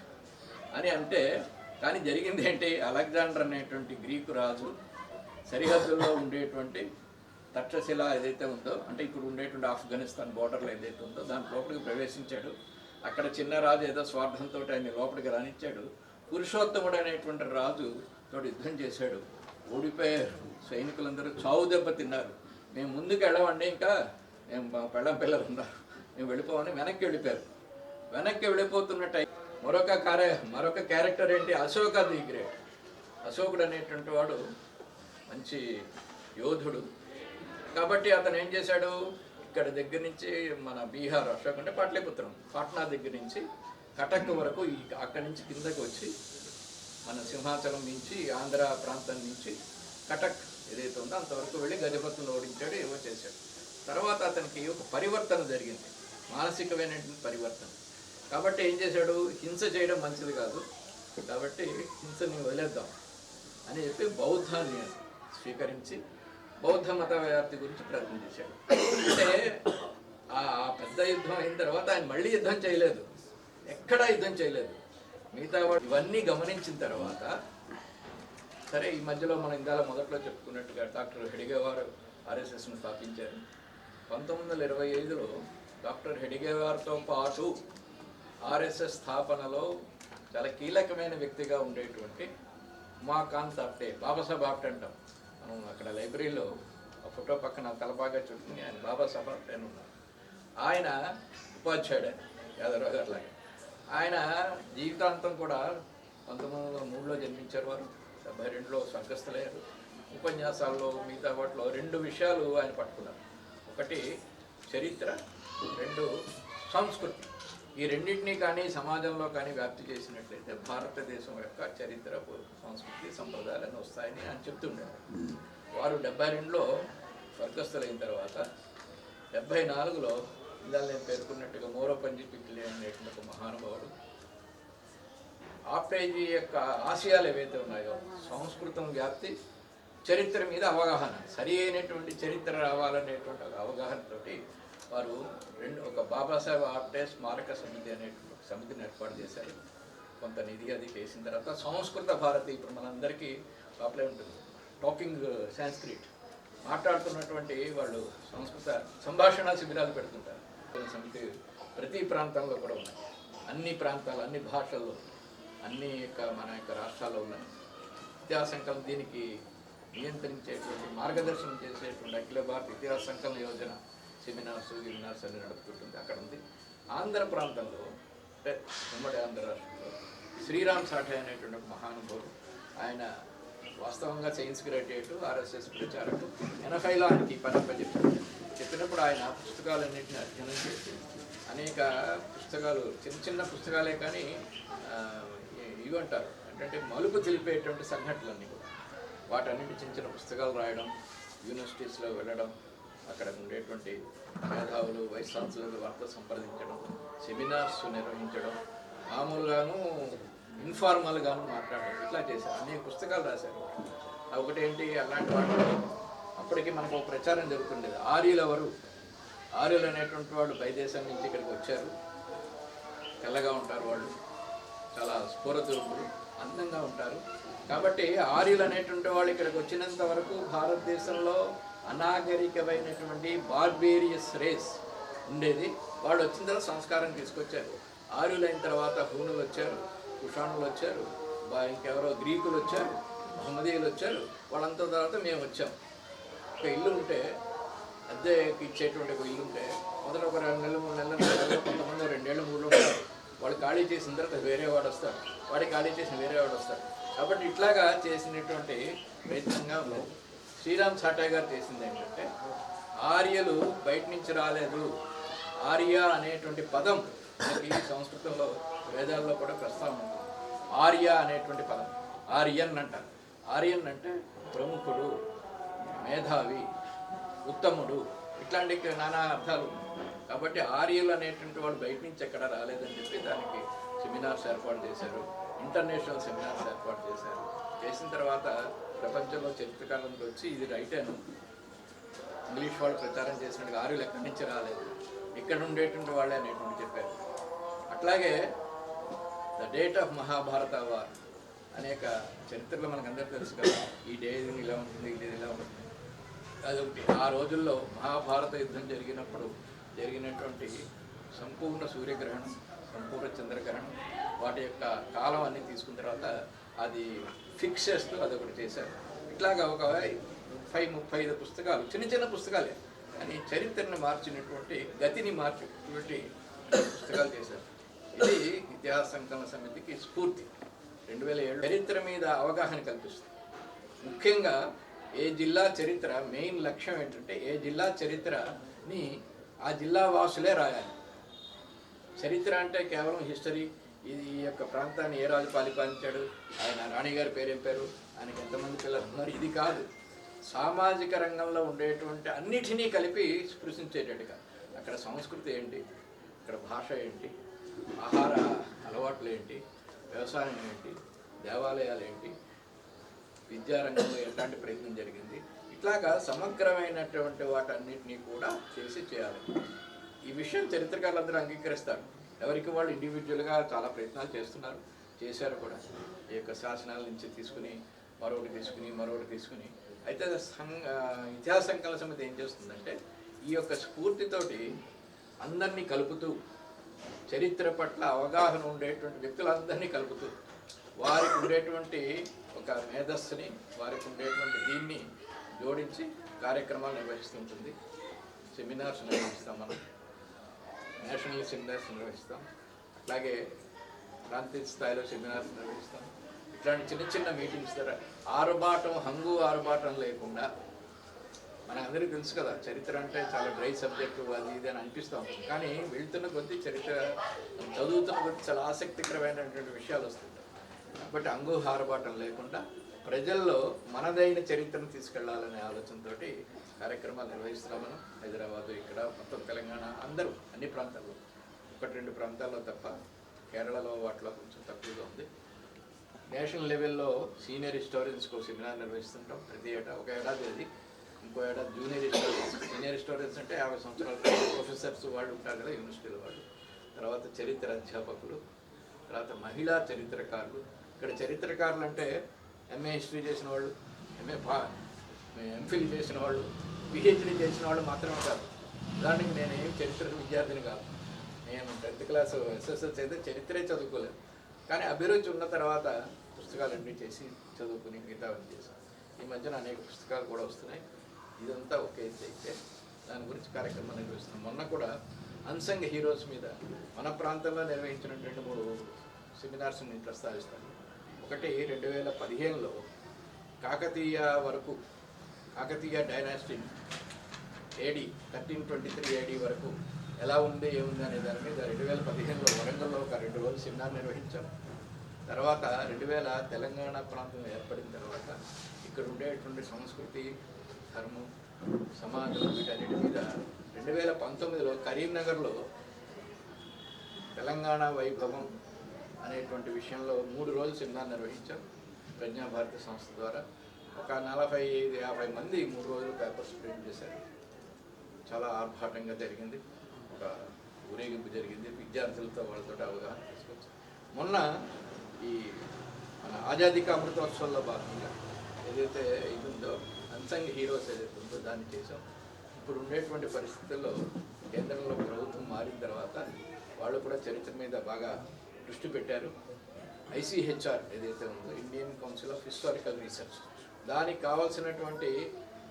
అని అంటే, కానీ జరిగింది ఏంటి, అలెగ్జాండర్ అనేటువంటి గ్రీకు రాజు సరిహద్దుల్లో ఉండేటువంటి తక్షశిల ఏదైతే ఉందో, అంటే ఇప్పుడు ఉండేటువంటి ఆఫ్ఘనిస్తాన్ బోర్డర్లో ఏదైతే ఉందో దాని లోపలికి ప్రవేశించాడు. అక్కడ చిన్న రాజు ఏదో స్వార్థంతో ఆయన లోపలికి రానిచ్చాడు. పురుషోత్తముడు అనేటువంటి రాజు తోటి యుద్ధం చేశాడు, ఓడిపోయారు. సైనికులందరూ చావు దెబ్బ తిన్నారు. మేము ముందుకు వెళ్ళమండి, ఇంకా మేము పెళ్ళం పిల్లలు ఉన్నారు, మేము వెళ్ళిపోవని వెనక్కి వెళ్ళిపోయారు. వెనక్కి వెళ్ళిపోతున్న టైం మరొక క్యారెక్టర్ ఏంటి, అశోక ది గ్రేట్. అశోకుడు అనేటువంటి వాడు మంచి యోధుడు. కాబట్టి అతను ఏం చేశాడు, ఇక్కడ దగ్గర నుంచి మన బీహార్, అశోక్ అంటే పాటలీపుత్రం, పాట్నా దగ్గర నుంచి కటక్ వరకు, అక్కడి నుంచి కిందకి వచ్చి మన సింహాచలం నుంచి ఆంధ్ర ప్రాంతం నుంచి కటక్ ఏదైతే ఉందో అంతవరకు వెళ్ళి గజపతులను ఓడించాడు, ఏవో చేశాడు. తర్వాత అతనికి ఒక పరివర్తన జరిగింది, మానసికమైనటువంటి పరివర్తన. కాబట్టి ఏం చేశాడు, హింస చేయడం మంచిది కాదు, కాబట్టి హింసని వదిలేద్దాం అని చెప్పి బౌద్ధాన్ని స్వీకరించి బౌద్ధ మత వ్యాప్తి గురించి ప్రయత్నం చేశాడు. అంటే ఆ పెద్ద యుద్ధం అయిన తర్వాత ఆయన మళ్ళీ యుద్ధం చేయలేదు, ఎక్కడా యుద్ధం చేయలేదు. మిగతా వాడు ఇవన్నీ గమనించిన తర్వాత, సరే ఈ మధ్యలో మనం ఇందాల మొదట్లో చెప్పుకున్నట్టుగా డాక్టర్ హెడిగేవార్ RSSను స్థాపించారు. 1925లో డాక్టర్ హెడిగేవార్తో పాటు RSS స్థాపనలో చాలా కీలకమైన వ్యక్తిగా ఉండేటువంటి ఉమాకాంత్ ఆప్టే, బాబాసాహెబ్ ఆప్టే అంటాం మనం. అక్కడ లైబ్రరీలో ఆ ఫోటో పక్కన తలపాగా చుట్టుకుని ఆయన బాబాసాహెబ్ ఆప్టే అని ఉన్నారు. ఆయన ఉపాధ్యాయుడు యాదవరావు గారు లాగా. ఆయన జీవితాంతం కూడా 1903లో జన్మించారు వారు, 72లో స్వర్గస్థులయ్యారు. ఉపన్యాసాల్లో మిగతా వాటిలో 2 విషయాలు ఆయన పట్టుకున్నారు. ఒకటి చరిత్ర, 2 సంస్కృతి. ఈ రెండింటినీ కానీ సమాజంలో కానీ వ్యాప్తి చేసినట్లయితే భారతదేశం యొక్క చరిత్ర, సంస్కృతి, సంప్రదాయాలను వస్తాయని ఆయన చెప్తుండారు. వారు 72లో స్వర్గస్థులైన తర్వాత 74లో ఇందాక నేను పేర్కొన్నట్టుగా మోరోపంజి పిక్లే అనేటువంటి ఒక మహానుభావుడు ఆప్టేజీ యొక్క ఆశయాలు ఏవైతే ఉన్నాయో, సంస్కృతం వ్యాప్తి, చరిత్ర మీద అవగాహన, సరి అయినటువంటి చరిత్ర రావాలనేటువంటి అవగాహనతోటి వారు ఒక బాబాసాహెబ్ ఆప్టే స్మారక సమితి అనేటువంటి ఒక సమితిని ఏర్పాటు చేశారు. కొంత నిధి అది చేసిన తర్వాత సంస్కృత భారతి, ఇప్పుడు మనందరికీ పాపులర్ ఉంటుంది టాకింగ్ సాంస్క్రిట్, మాట్లాడుతున్నటువంటి వాళ్ళు సంస్కృత సంభాషణ శిబిరాలు పెడుతుంటారు. సమితి ప్రతి ప్రాంతంలో కూడా ఉన్నాయి, అన్ని ప్రాంతాలు, అన్ని భాషల్లో, అన్ని మన యొక్క రాష్ట్రాల్లో ఉన్నాయి. ఇతిహాస సంకలనం దీనికి నియంత్రించేటువంటి, మార్గదర్శనం చేసేటువంటి అఖిల భారత ఇతిహాస సంకలన యోజన సెమినార్స్ అన్ని నడుపుతుంటుంది. అక్కడ ఉంది. ఆంధ్ర ప్రాంతంలో, అంటే ఉమ్మడి ఆంధ్ర రాష్ట్రంలో శ్రీరామ్ సాఠే అనేటువంటి ఒక మహానుభావుడు, ఆయన వాస్తవంగా సైన్స్ గ్రాడ్యుయేట్, RSS ప్రచారకుడు. 80లో ఆయనకి పని చెప్పినప్పుడు ఆయన పుస్తకాలన్నింటినీ అధ్యయనం చేసి అనేక పుస్తకాలు, చిన్న పుస్తకాలే కానీ ఇవి అంటారు ఏంటంటే మలుపు తెలిపేటువంటి సంఘటనలన్నీ కూడా, వాటన్నింటి చిన్న పుస్తకాలు రాయడం, యూనివర్సిటీస్లో వెళ్ళడం, అక్కడ ఉండేటువంటి మేధావులు, వైస్ ఛాన్సలర్లు వారితో సంప్రదించడం, సెమినార్స్ నిర్వహించడం, మామూలుగాను ఇన్ఫార్మల్గాను మాట్లాడడం, ఇట్లా చేశారు. అనేక పుస్తకాలు రాశారు. ఒకటేంటి అలాంటి వాటిలో అప్పటికి మనకు ఒక ప్రచారం జరుగుతుండేది. ఆర్యులు అనేటువంటి వాళ్ళు పై దేశం నుంచి ఇక్కడికి వచ్చారు. తెల్లగా ఉంటారు, వాళ్ళు చాలా స్ఫూరతూపులు, అందంగా ఉంటారు. కాబట్టి ఆర్యులు అనేటువంటి వాళ్ళు ఇక్కడికి వచ్చినంత వరకు భారతదేశంలో అనాగరికమైనటువంటి బార్బేరియస్ రేస్ ఉండేది. వాళ్ళు వచ్చిన తర్వాత సంస్కారం తీసుకొచ్చారు. ఆర్యులు అయిన తర్వాత హూనులు వచ్చారు, కుషాణులు వచ్చారు, ఇంకెవరో గ్రీకులు వచ్చారు, మహమ్మదీయులు వచ్చారు. వాళ్ళంతా తర్వాత మేము వచ్చాం. ఒక ఇల్లు ఉంటే, అద్దెకి ఇచ్చేటువంటి ఒక ఇల్లు ఉంటే మొదట ఒక 2 నెలలు 3 నెలలు కొంతమంది 2 ఏళ్ళు 3 ఉంటారు. వాళ్ళు ఖాళీ చేసిన తర్వాత వేరే వాడు వస్తాడు, వాడి ఖాళీ చేసిన వేరే వాడు వస్తాడు. కాబట్టి ఇట్లాగా చేసినటువంటి ప్రయత్నంగా ఉంది. శ్రీరామ్ సాటే గారు చేసింది ఏంటంటే, ఆర్యలు బయట నుంచి రాలేదు. ఆర్య అనేటువంటి పదం మనకి సంస్కృతంలో వేదాల్లో కూడా ప్రస్తావన ఉంది. ఆర్య అనేటువంటి పదం ఆర్యన్ అంటారు. ఆర్యన్ అంటే ప్రముఖుడు, మేధావి, ఉత్తముడు, ఇట్లాంటి నానా అర్థాలు. కాబట్టి ఆర్యలు అనేటువంటి వాళ్ళు బయట నుంచి ఎక్కడ రాలేదని చెప్పి దానికి సెమినార్స్ ఏర్పాటు చేశారు. ఇంటర్నేషనల్ సెమినార్స్ ఏర్పాటు చేశారు. చేసిన తర్వాత ప్రపంచంలో చరిత్రకారులందరూ వచ్చి ఇది రైట్ అని ఇంగ్లీష్ వాళ్ళు ప్రచారం చేసినట్టుగా ఆర్యులు ఎక్కడి నుంచి రాలేదు, ఇక్కడ ఉండేటువంటి వాళ్ళే అనేటువంటి చెప్పారు. అట్లాగే the date of Mahabharata war అనేక చరిత్రలో మనకు అందరికీ తెలుసు కదా. ఈ డే ఇలా ఉంటుంది, ఇది ఇలా ఉంటుంది. అదొకటి. ఆ రోజుల్లో మహాభారత యుద్ధం జరిగినప్పుడు జరిగినటువంటి సంపూర్ణ సూర్యగ్రహణం, సంపూర్ణ చంద్రగ్రహణం, వాటి యొక్క కాలం అన్నీ తీసుకున్న తర్వాత అది ఫిక్స్ చేస్తూ అదొకటి చేశారు. ఇట్లాగా ఒక 35 పుస్తకాలు, చిన్న చిన్న పుస్తకాలే అని చరిత్రను మార్చినటువంటి, గతిని మార్చినటువంటి పుస్తకాలు చేశారు. ఇది ఇతిహాస సంకలన సమితికి స్ఫూర్తి. 2007 చరిత్ర మీద అవగాహన కల్పిస్తుంది. ముఖ్యంగా ఏ జిల్లా చరిత్ర మెయిన్ లక్ష్యం ఏంటంటే, ఏ జిల్లా చరిత్రని ఆ జిల్లా వాసులే రాయాలి. చరిత్ర అంటే కేవలం హిస్టరీ, ఇది ఈ యొక్క ప్రాంతాన్ని ఏ రాజు పరిపాలించాడు, ఆయన రాణిగారి పేరు ఏం పేరు, ఆయనకి ఎంతమంది పిల్లలు ఉన్నారు, ఇది కాదు. సామాజిక రంగంలో ఉండేటువంటి అన్నిటినీ కలిపి స్పృశించేటట్టుగా అక్కడ సంస్కృతి ఏంటి, ఇక్కడ భాష ఏంటి, ఆహార అలవాట్లు ఏంటి, వ్యవసాయం ఏంటి, దేవాలయాలు ఏంటి, విద్యారంగంలో ఎలాంటి ప్రయత్నం జరిగింది, ఇట్లాగా సమగ్రమైనటువంటి వాటన్నిటినీ కూడా చేయాలి. ఈ విషయం చరిత్రకారులందరూ అంగీకరిస్తారు. ఎవరికి వాళ్ళు ఇండివిజువల్గా చాలా ప్రయత్నాలు చేశారు కూడా. ఈ యొక్క శాసనాల నుంచి తీసుకుని మరొకటి తీసుకుని అయితే ఇతిహాస సంకలన సమితి ఏం చేస్తుందంటే, ఈ యొక్క స్ఫూర్తితోటి అందరినీ కలుపుతూ, చరిత్ర పట్ల అవగాహన ఉండేటువంటి వ్యక్తులందరినీ కలుపుతూ, వారికి ఉండేటువంటి ఒక మేధస్సుని, వారికి ఉండేటువంటి దీన్ని జోడించి కార్యక్రమాలు నిర్వహిస్తుంటుంది. సెమినార్స్ నిర్వహిస్తాం, మనం నేషనల్ సెమినార్స్ నిర్వహిస్తాం, అట్లాగే ప్రాంతీయ స్థాయిలో సెమినార్స్ నిర్వహిస్తాం. ఇట్లాంటి చిన్న చిన్న మీటింగ్స్ ద్వారా హంగు ఆర్భాటం లేకుండా, మనకందరికీ తెలుసు కదా, చరిత్ర అంటే చాలా డ్రై సబ్జెక్టు, అది ఇది అని అనిపిస్తూ ఉంటుంది. కానీ వెళ్తున్న కొద్దీ చరిత్ర చదువుతున్న కొద్దీ చాలా ఆసక్తికరమైనటువంటి విషయాలు వస్తుంటాయి. కాబట్టి హంగు ఆర్భాటం లేకుండా ప్రజల్లో మనదైన చరిత్రను తీసుకెళ్లాలనే ఆలోచనతో కార్యక్రమాలు నిర్వహిస్తున్నాం మనం. హైదరాబాదు, ఇక్కడ మొత్తం తెలంగాణ, అందరూ అన్ని ప్రాంతాల్లో, 1-2 ప్రాంతాల్లో తప్ప కేరళలో వాటిలో కొంచెం తక్కువగా ఉంది. నేషనల్ లెవెల్లో సీనియర్ హిస్టోరియన్స్కు సెమినార్ నిర్వహిస్తుంటాం ప్రతి ఏటా. ఒక ఏడాది అది, ఇంకో ఏడాది జూనియర్ హిస్టోరియన్స్. సీనియర్ హిస్టోరియన్స్ అంటే 50 సంవత్సరాల ప్రొఫెసర్స్ వాళ్ళు ఉంటారు కదా యూనివర్సిటీలో వాళ్ళు, తర్వాత చరిత్ర అధ్యాపకులు, తర్వాత మహిళా చరిత్రకారులు. ఇక్కడ చరిత్రకారులు అంటే ఎంఏ హిస్టరీ చేసిన వాళ్ళు, ఎంఫిల్ చేసిన వాళ్ళు, పిహెచ్డీ చేసిన వాళ్ళు మాత్రమే కాదు. దానికి నేను ఏం చరిత్ర విద్యార్థిని కాదు. నేను 10th క్లాస్ SSLC అయితే చరిత్రే చదువుకోలేదు. కానీ అభిరుచి ఉన్న తర్వాత పుస్తకాలన్నీ చేసి చదువుకుని మిగతావన్నీ చేశాను. ఈ మధ్యన అనేక పుస్తకాలు కూడా వస్తున్నాయి. ఇదంతా ఒకే అయితే దాని గురించి కార్యక్రమం నిర్వహిస్తున్నాం. మొన్న కూడా అన్సంగ్ హీరోస్ మీద మన ప్రాంతంలో నిర్వహించిన 2-3 సెమినార్స్ నేను ప్రస్తావిస్తాను. ఒకటి 2015లో కాకతీయ డైనాసిటీ AD 1323 AD వరకు ఎలా ఉంది ఏముంది అనే దాని మీద 2015లో వరంగల్లో ఒక 2 రోజులు సెమినార్ నిర్వహించాం. తర్వాత 2000 తెలంగాణ ప్రాంతం ఏర్పడిన తర్వాత ఇక్కడ ఉండేటువంటి సంస్కృతి, ధర్మం, సమాజం వీటన్నిటి మీద 2019లో కరీంనగర్లో తెలంగాణ వైభవం అనేటువంటి విషయంలో 3 రోజులు సెమినార్ నిర్వహించాం ప్రజ్ఞాభారతి సంస్థ ద్వారా. ఒక 45-50 మంది 3 రోజులు పేపర్స్ ప్రింట్ చేశారు. చాలా ఆర్భాటంగా జరిగింది. ఒక ఊరేగింపు జరిగింది. విద్యార్థులతో వాళ్ళతో అవగాహన తీసుకొచ్చి మొన్న ఈ మన ఆజాదీ కా అమృతోత్సవంలో భాగంగా ఏదైతే ఇది ఉందో అన్సంగ్ హీరోస్ ఏదైతే ఉందో దాన్ని చేసాం. ఇప్పుడు ఉండేటువంటి పరిస్థితుల్లో కేంద్రంలో ప్రభుత్వం మారిన తర్వాత వాళ్ళు కూడా చరిత్ర మీద బాగా దృష్టి పెట్టారు. ICHR ఏదైతే ఉందో Indian council of historical research, దానికి కావాల్సినటువంటి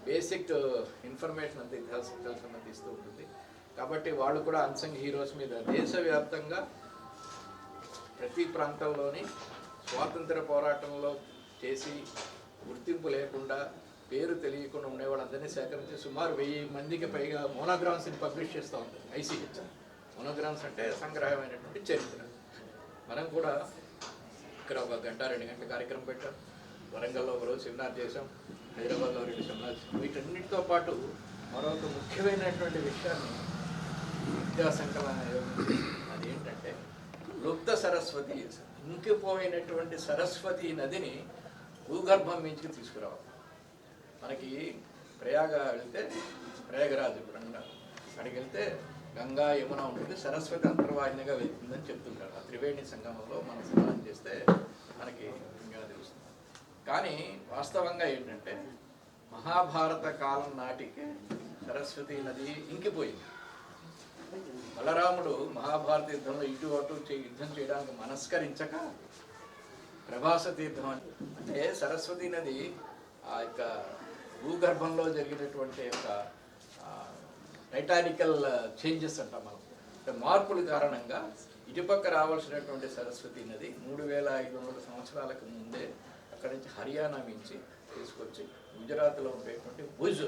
బేసిక్ ఇన్ఫర్మేషన్ అంతా ఇతిహాసం ఇస్తూ ఉంటుంది. కాబట్టి వాళ్ళు కూడా అన్సంగ్ హీరోస్ మీద దేశవ్యాప్తంగా ప్రతి ప్రాంతంలోని స్వాతంత్ర పోరాటంలో చేసి గుర్తింపు లేకుండా పేరు తెలియకుండా ఉండేవాళ్ళందరినీ సేకరించి సుమారు 1000 మందికి పైగా మోనోగ్రామ్స్ని పబ్లిష్ చేస్తూ ఉంటుంది ICHR. మోనోగ్రామ్స్ అంటే సంగ్రహమైనటువంటి చరిత్ర. మనం కూడా ఇక్కడ 1 గంట 2 గంటల కార్యక్రమం పెట్టాం. వరంగల్లో ఒకరోజు సెమినార్ చేసాం. హైదరాబాద్లో 2 సెమినార్ చేసాం. వీటన్నిటితో పాటు మరొక ముఖ్యమైనటువంటి విషయాన్ని విద్యా సంకలన అదేంటంటే లుప్త సరస్వతి, ఇంకిపోయినటువంటి సరస్వతి నదిని భూగర్భం నుంచి తీసుకురావాలి. మనకి ప్రయాగ వెళ్తే ప్రయాగరాజు ఇప్పుడు అంటారు, అక్కడికి వెళ్తే గంగా యమున ఉంటుంది, సరస్వతి అంతర్వాహినిగా వెళ్తుందని చెప్తుంటారు. ఆ త్రివేణి సంగమంలో మనం స్నానం చేస్తే మనకి ఇంకా తెలుస్తుంది. కానీ వాస్తవంగా ఏంటంటే మహాభారత కాలం నాటికి సరస్వతి నది ఇంకిపోయింది. బలరాముడు మహాభారత యుద్ధంలో ఇటు అటు యుద్ధం చేయడానికి మనస్కరించక ప్రభాస తీర్థం అంటే సరస్వతి నది ఆ యొక్క భూగర్భంలో జరిగినటువంటి యొక్క టైటానికల్ చేంజెస్ అంటాం మనం, అంటే మార్పుల కారణంగా ఇటుపక్క రావాల్సినటువంటి సరస్వతి నది 3500 సంవత్సరాలకు ముందే అక్కడి నుంచి హర్యానా నుంచి తీసుకొచ్చి గుజరాత్లో ఉండేటువంటి భుజ్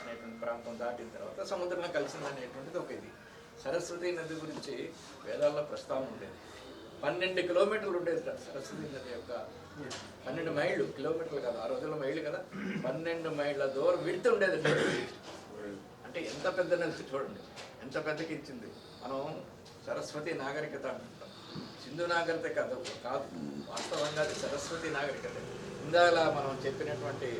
అనేటువంటి ప్రాంతం దాటిన తర్వాత సముద్రంలో కలిసిందనేటువంటిది ఒక ఇది. సరస్వతి నది గురించి వేదాల్లో ప్రస్తావన ఉండేది. 12 కిలోమీటర్లు ఉండేది సరస్వతి నది యొక్క 12 మైళ్ళు, కిలోమీటర్లు కదా, ఆ రోజుల్లో మైళ్ళు కదా, 12 మైళ్ళ దూరం విడుతూ ఉండేది. అంటే ఎంత పెద్ద నది చూడండి, ఎంత పెద్దకి ఇచ్చింది. మనం సరస్వతి నాగరికత అంటుంటాం, సింధు నాగరికత కాదు, వాస్తవంగా అది సరస్వతి నాగరికత. ఇందాక మనం చెప్పినటువంటి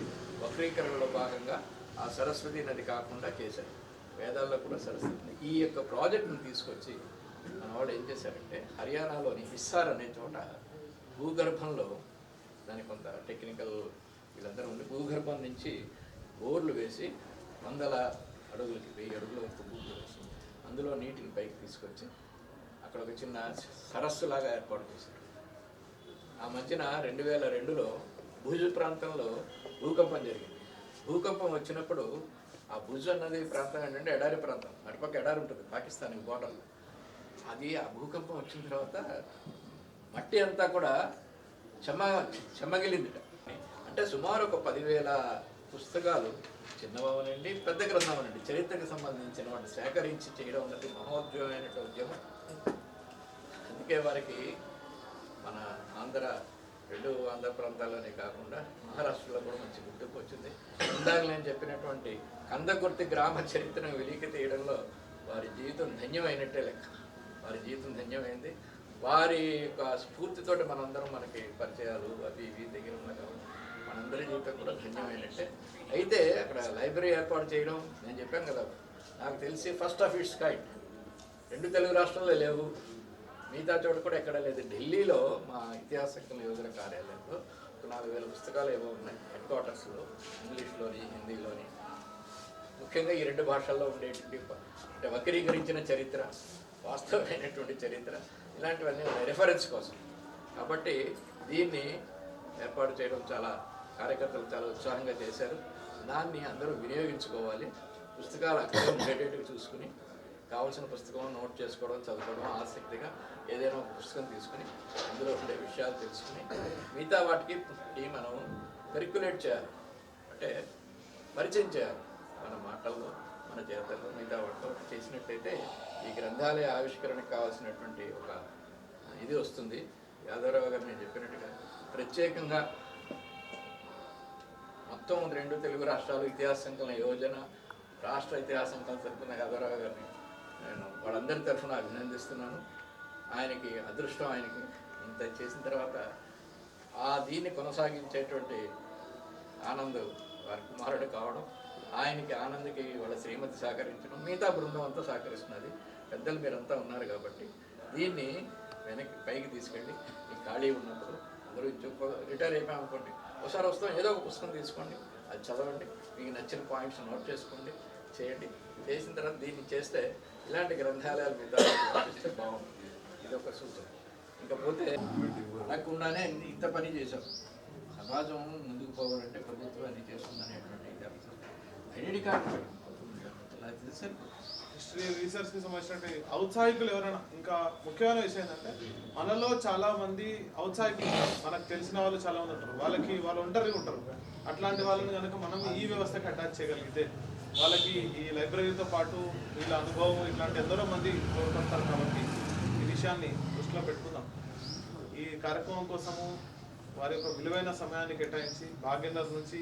వక్రీకరణలో భాగంగా ఆ సరస్వతి నది కాకుండా చేశారు. వేదాల్లో కూడా సరస్వతి. ఈ యొక్క ప్రాజెక్ట్ని తీసుకొచ్చి మన వాళ్ళు ఏం చేశారంటే హర్యానాలోని హిస్సార్ అనే చోట భూగర్భంలో దానికి కొంత టెక్నికల్ వీళ్ళందరూ ఉండి భూగర్భం నుంచి బోర్లు వేసి 100 అడుగులకి 1000 అడుగుల వరకు బోర్లు వేసి అందులో నీటిని పైకి తీసుకొచ్చి అక్కడ ఒక చిన్న సరస్సులాగా ఏర్పాటు చేశారు. ఆ మధ్యన 2002లో భుజ్ ప్రాంతంలో భూకంపం జరిగింది. భూకంపం వచ్చినప్పుడు ఆ భుజ్ అన్నది ప్రాంతం ఏంటంటే ఎడారి ప్రాంతం, అటుపక్క ఎడారి ఉంటుంది పాకిస్తాన్ బోర్డర్లో. అది ఆ భూకంపం వచ్చిన తర్వాత మట్టి అంతా కూడా చెమ్మగిలింది. అంటే సుమారు ఒక 10,000 పుస్తకాలు, చిన్నవనండి పెద్ద గ్రంథమనండి, చరిత్రకు సంబంధించిన వాటిని సేకరించి చేయడం అన్నది మహోద్యోగమైనటువంటి ఉద్యమం. అందుకే వారికి మన ఆంధ్ర ప్రాంతాల్లోనే కాకుండా మహారాష్ట్రలో కూడా మంచి గుర్తింపు వచ్చింది. ఇందాక నేను చెప్పినటువంటి కందకుర్తి గ్రామ చరిత్రను వెలికి తీయడంలో వారి జీవితం ధన్యమైనట్టే లెక్క. వారి జీవితం ధన్యమైంది. వారి యొక్క స్ఫూర్తితోటి మనందరం మనకి పరిచయాలు అవి ఇవి దగ్గర ఉన్నాయి కాబట్టి మనందరి జీవితం కూడా ధన్యమైనట్టే. అయితే అక్కడ లైబ్రరీ ఏర్పాటు చేయడం నేను చెప్పాను కదా, నాకు తెలిసి first of it's kind 2 Telugu రాష్ట్రాల్లో లేవు, మిగతా చోట కూడా ఎక్కడ లేదు. ఢిల్లీలో మా ఇతిహాస యోజన కార్యాలయంలో 4,000 పుస్తకాలు ఏవో ఉన్నాయి హెడ్ క్వార్టర్స్లో, ఇంగ్లీష్లోని హిందీలోని. ముఖ్యంగా ఈ 2 భాషల్లో ఉండేటువంటి అంటే వక్రీకరించిన చరిత్ర, వాస్తవమైనటువంటి చరిత్ర, ఇలాంటివన్నీ ఉన్నాయి రెఫరెన్స్ కోసం. కాబట్టి దీన్ని ఏర్పాటు చేయడం చాలా కార్యకర్తలు చాలా ఉత్సాహంగా చేశారు. దాన్ని అందరూ వినియోగించుకోవాలి. పుస్తకాలు అక్కడ ఉండేటట్టుగా చూసుకుని కావాల్సిన పుస్తకం నోట్ చేసుకోవడం, చదువుకోవడం, ఆసక్తిగా ఏదైనా ఒక పుస్తకం తీసుకుని అందులో ఉండే విషయాలు తెలుసుకుని మిగతా వాటికి మనం కరిక్యులేట్ చేయాలి, అంటే పరిచయం చేయాలి. మన మాటల్లో మన చేతల్లో మిగతా వాటితో చేసినట్టయితే ఈ గ్రంథాలయ ఆవిష్కరణకు కావాల్సినటువంటి ఒక ఇది వస్తుంది. యాదవరావు గారు నేను చెప్పినట్టుగా ప్రత్యేకంగా మొత్తం 2 తెలుగు రాష్ట్రాలు ఇతిహాస సంకలన యోజన, రాష్ట్ర ఇతిహాస సంకలన తరఫున యాదవరావు గారిని నేను వాళ్ళందరి తరఫున అభినందిస్తున్నాను. ఆయనకి అదృష్టం, ఆయనకి ఇంత చేసిన తర్వాత దీన్ని కొనసాగించేటువంటి ఆనంద్ వారి కుమారుడు కావడం, ఆయనకి ఆనంద్కి వాళ్ళ శ్రీమతి సహకరించడం, మిగతా బృందం అంతా సహకరిస్తున్నది. పెద్దలు మీరంతా ఉన్నారు కాబట్టి దీన్ని వెనక్కి పైకి తీసుకెళ్ళి ఈ ఖాళీ ఉన్నప్పుడు అందరూ రిటైర్ అయిపోయామనుకోండి, ఒకసారి వస్తాం, ఏదో ఒక పుస్తకం తీసుకోండి, అది చదవండి, మీకు నచ్చిన పాయింట్స్ నోట్ చేసుకోండి, చేయండి. చేసిన తర్వాత దీన్ని చేస్తే ఇలాంటి గ్రంథాలయాలు మీద చూస్తే బాగుంటుంది. ఇది ఒక సూచన. ఇకపోతే అడగకుండానే ఇంత పని చేశాం. సమాజం ముందుకు పోవాలంటే ప్రభుత్వం అన్ని చేస్తుందనేటువంటి ఇది ఐడెంటిటీ కార్డు అలా సరిపోతుంది. హిస్టరీ రీసెర్చ్కి సంబంధించినటువంటి ఔత్సాహికులు ఎవరైనా, ఇంకా ముఖ్యమైన విషయం ఏంటంటే మనలో చాలా మంది ఔత్సాహికులు మనకు తెలిసిన వాళ్ళు చాలా మంది ఉంటారు, వాళ్ళు ఒంటరిగా ఉంటారు. అట్లాంటి వాళ్ళని కనుక మనం ఈ వ్యవస్థకి అటాచ్ చేయగలిగితే వాళ్ళకి ఈ లైబ్రరీతో పాటు వీళ్ళ అనుభవం ఇట్లాంటి ఎందరో మంది తోడ్పడతారు. కాబట్టి ఈ విషయాన్ని దృష్టిలో పెట్టుకుందాం. ఈ కార్యక్రమం కోసము వారి యొక్క విలువైన సమయాన్ని కేటాయించి భాగ్యనగర్ నుంచి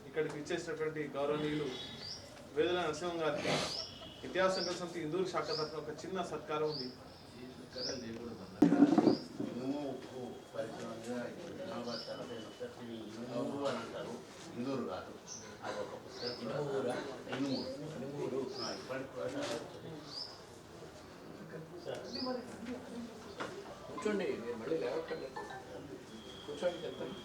ఇక్కడికి ఇచ్చేసినటువంటి గౌరవనీయులు వేదుల నరసింహం గారికి ఇతిహాస సంఘ సమితి ఇందూరు శాఖ తరఫున ఒక చిన్న సత్కారం ఉంది. ఇందూరు కాదు, అది ఒక పుస్తకం. కూర్చోండి, మీరు మళ్ళీ లేవక్కర్లేదు, కూర్చోండి చెప్తాను.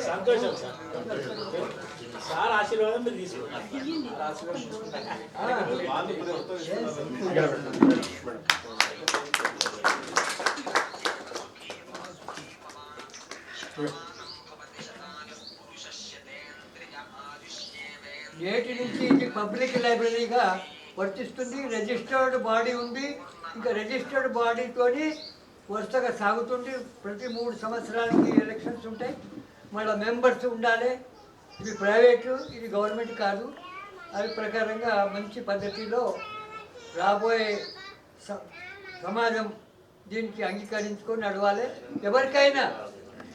సంతోషం సార్ ఆశీర్వాదం మీరు తీసుకుంటారు. నేటి నుంచి ఇది పబ్లిక్ లైబ్రరీగా వర్తిస్తుంది. రిజిస్టర్డ్ బాడీ ఉంది. ఇంకా రిజిస్టర్డ్ బాడీతోని వరుసగా సాగుతుంది. ప్రతి 3 సంవత్సరాలకి ఎలక్షన్స్ ఉంటాయి. మళ్ళీ మెంబర్స్ ఉండాలి. ఇది ప్రైవేటు, ఇది గవర్నమెంట్ కాదు. అది ప్రకారంగా మంచి పద్ధతిలో రాబోయే సమాజం దీనికి అంగీకరించుకొని నడవాలి. ఎవరికైనా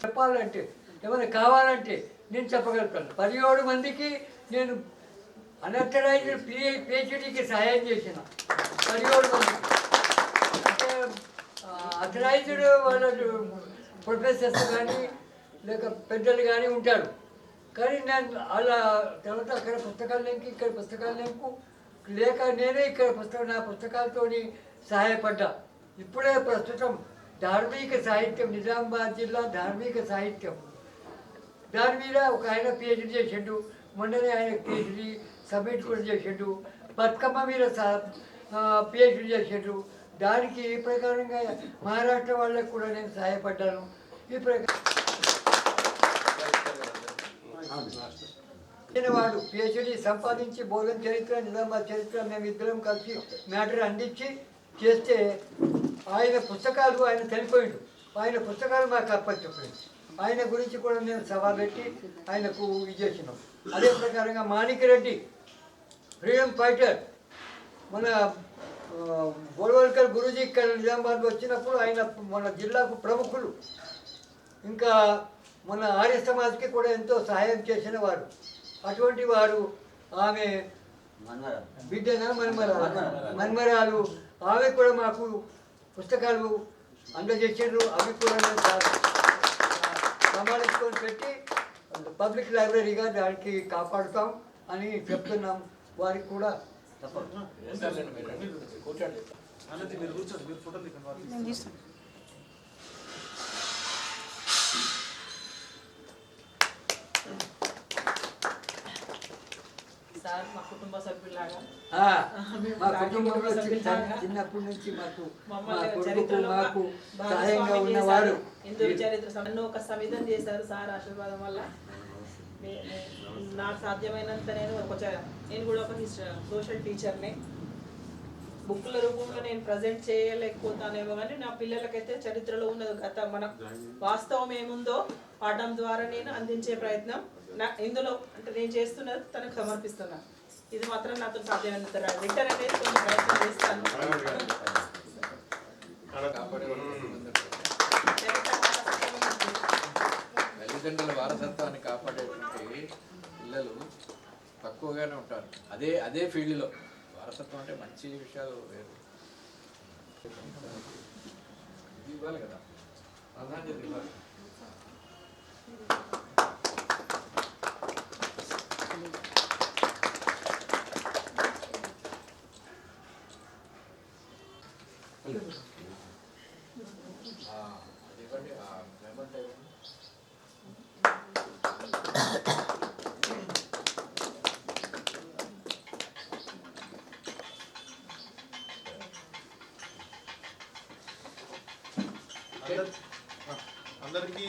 చెప్పాలంటే, ఏమైనా కావాలంటే నేను చెప్పగలుగుతాను. 17 మందికి నేను అన్అథరైజ్డ్ పిహెచ్డీకి సహాయం చేసిన 17 మందికి. అంటే అథరైజ్డ్ వాళ్ళ ప్రొఫెసర్స్ కానీ లేక పెద్దలు కానీ ఉంటారు. కానీ నేను అలా తర్వాత అక్కడ పుస్తకాలు లేక ఇక్కడ పుస్తకాలు లేకు లేక నేనే ఇక్కడ నా పుస్తకాలతో సహాయపడ్డా. ఇప్పుడే ప్రస్తుతం ధార్మిక సాహిత్యం, నిజామాబాద్ జిల్లా ధార్మిక సాహిత్యం, దాని మీద ఒక ఆయన పిహెచ్డీ చేసిండు. మొన్ననే ఆయన పిహెచ్డీ సబ్మిట్ కూడా చేసిండు. బతుకమ్మ మీద పిహెచ్డీ చేసిండు. దానికి ఈ ప్రకారంగా మహారాష్ట్ర వాళ్ళకు కూడా నేను సహాయపడ్డాను. ఈ ప్రకారం వాడు పిహెచ్డీ సంపాదించి బోధన చరిత్ర, నిజామాబాద్ చరిత్ర మేమిద్దరం కలిసి మ్యాటర్ అందించి చేస్తే ఆయన పుస్తకాలు ఆయన చనిపోయిండు. ఆయన పుస్తకాలు మాకు అప్పచెప్పాడు. ఆయన గురించి కూడా నేను సభ పెట్టి ఆయనకు ఇది చేసినాం. అదే ప్రకారంగా మాణిక్యరెడ్డి ఫ్రీడమ్ ఫైటర్, మన గోల్వల్కర్ గురూజీ ఇక్కడ నిజామాబాద్ వచ్చినప్పుడు ఆయన మన జిల్లాకు ప్రముఖులు. ఇంకా మన ఆర్య సమాజ్కి కూడా ఎంతో సహాయం చేసిన వారు. అటువంటి వారు ఆమె బిడ్డన మన్మరాలు, ఆమె కూడా మాకు పుస్తకాలు అందజేసారు. అవి కూడా సమాలించుకొని పెట్టి పబ్లిక్ లైబ్రరీగా దానికి కాపాడుతాం అని చెప్తున్నాం. వారికి కూడా కూర్చోండి. మీరు కూర్చోండి, మీరు ఫోటో దిగండి. సార్ మా కుటుంబ సభ్యులాగా మా కుటుంబంలో చిన్నప్పటి నుంచి మాకు మాకు సహాయంగా ఉన్నవారు. హిందూ చరిత్ర ఒక సమిధం చేశారు సార్ ఆశీర్వాదం వల్ల. నాకు సాధ్యమైనంత నేను కూడా ఒక సోషల్ టీచర్ని. బుక్కుల రూపంలో నేను ప్రజెంట్ చేయలేకపోతానేమో కానీ నా పిల్లలకైతే చరిత్రలో ఉన్నది మన వాస్తవం ఏముందో పాఠం ద్వారా నేను అందించే ప్రయత్నం ఇందులో అంటే నేను చేస్తున్నది తనకు సమర్పిస్తున్నాను. ఇది మాత్రం నాతో సాధ్యమైనంత రిటర్న్ అనేది కొంచెం ప్రయత్నం చేస్తాను. తల్లిదండ్రుల వారసత్వాన్ని కాపాడేటువంటి పిల్లలు తక్కువగానే ఉంటారు. అదే ఫీల్డ్లో వారసత్వం అంటే మంచి విషయాలు వేరు ఇవ్వాలి కదా, ప్రాధాన్యత ఇవ్వాలి. అది ఇవ్వండి, మెమెంటో ఇవ్వండి. అందరికీ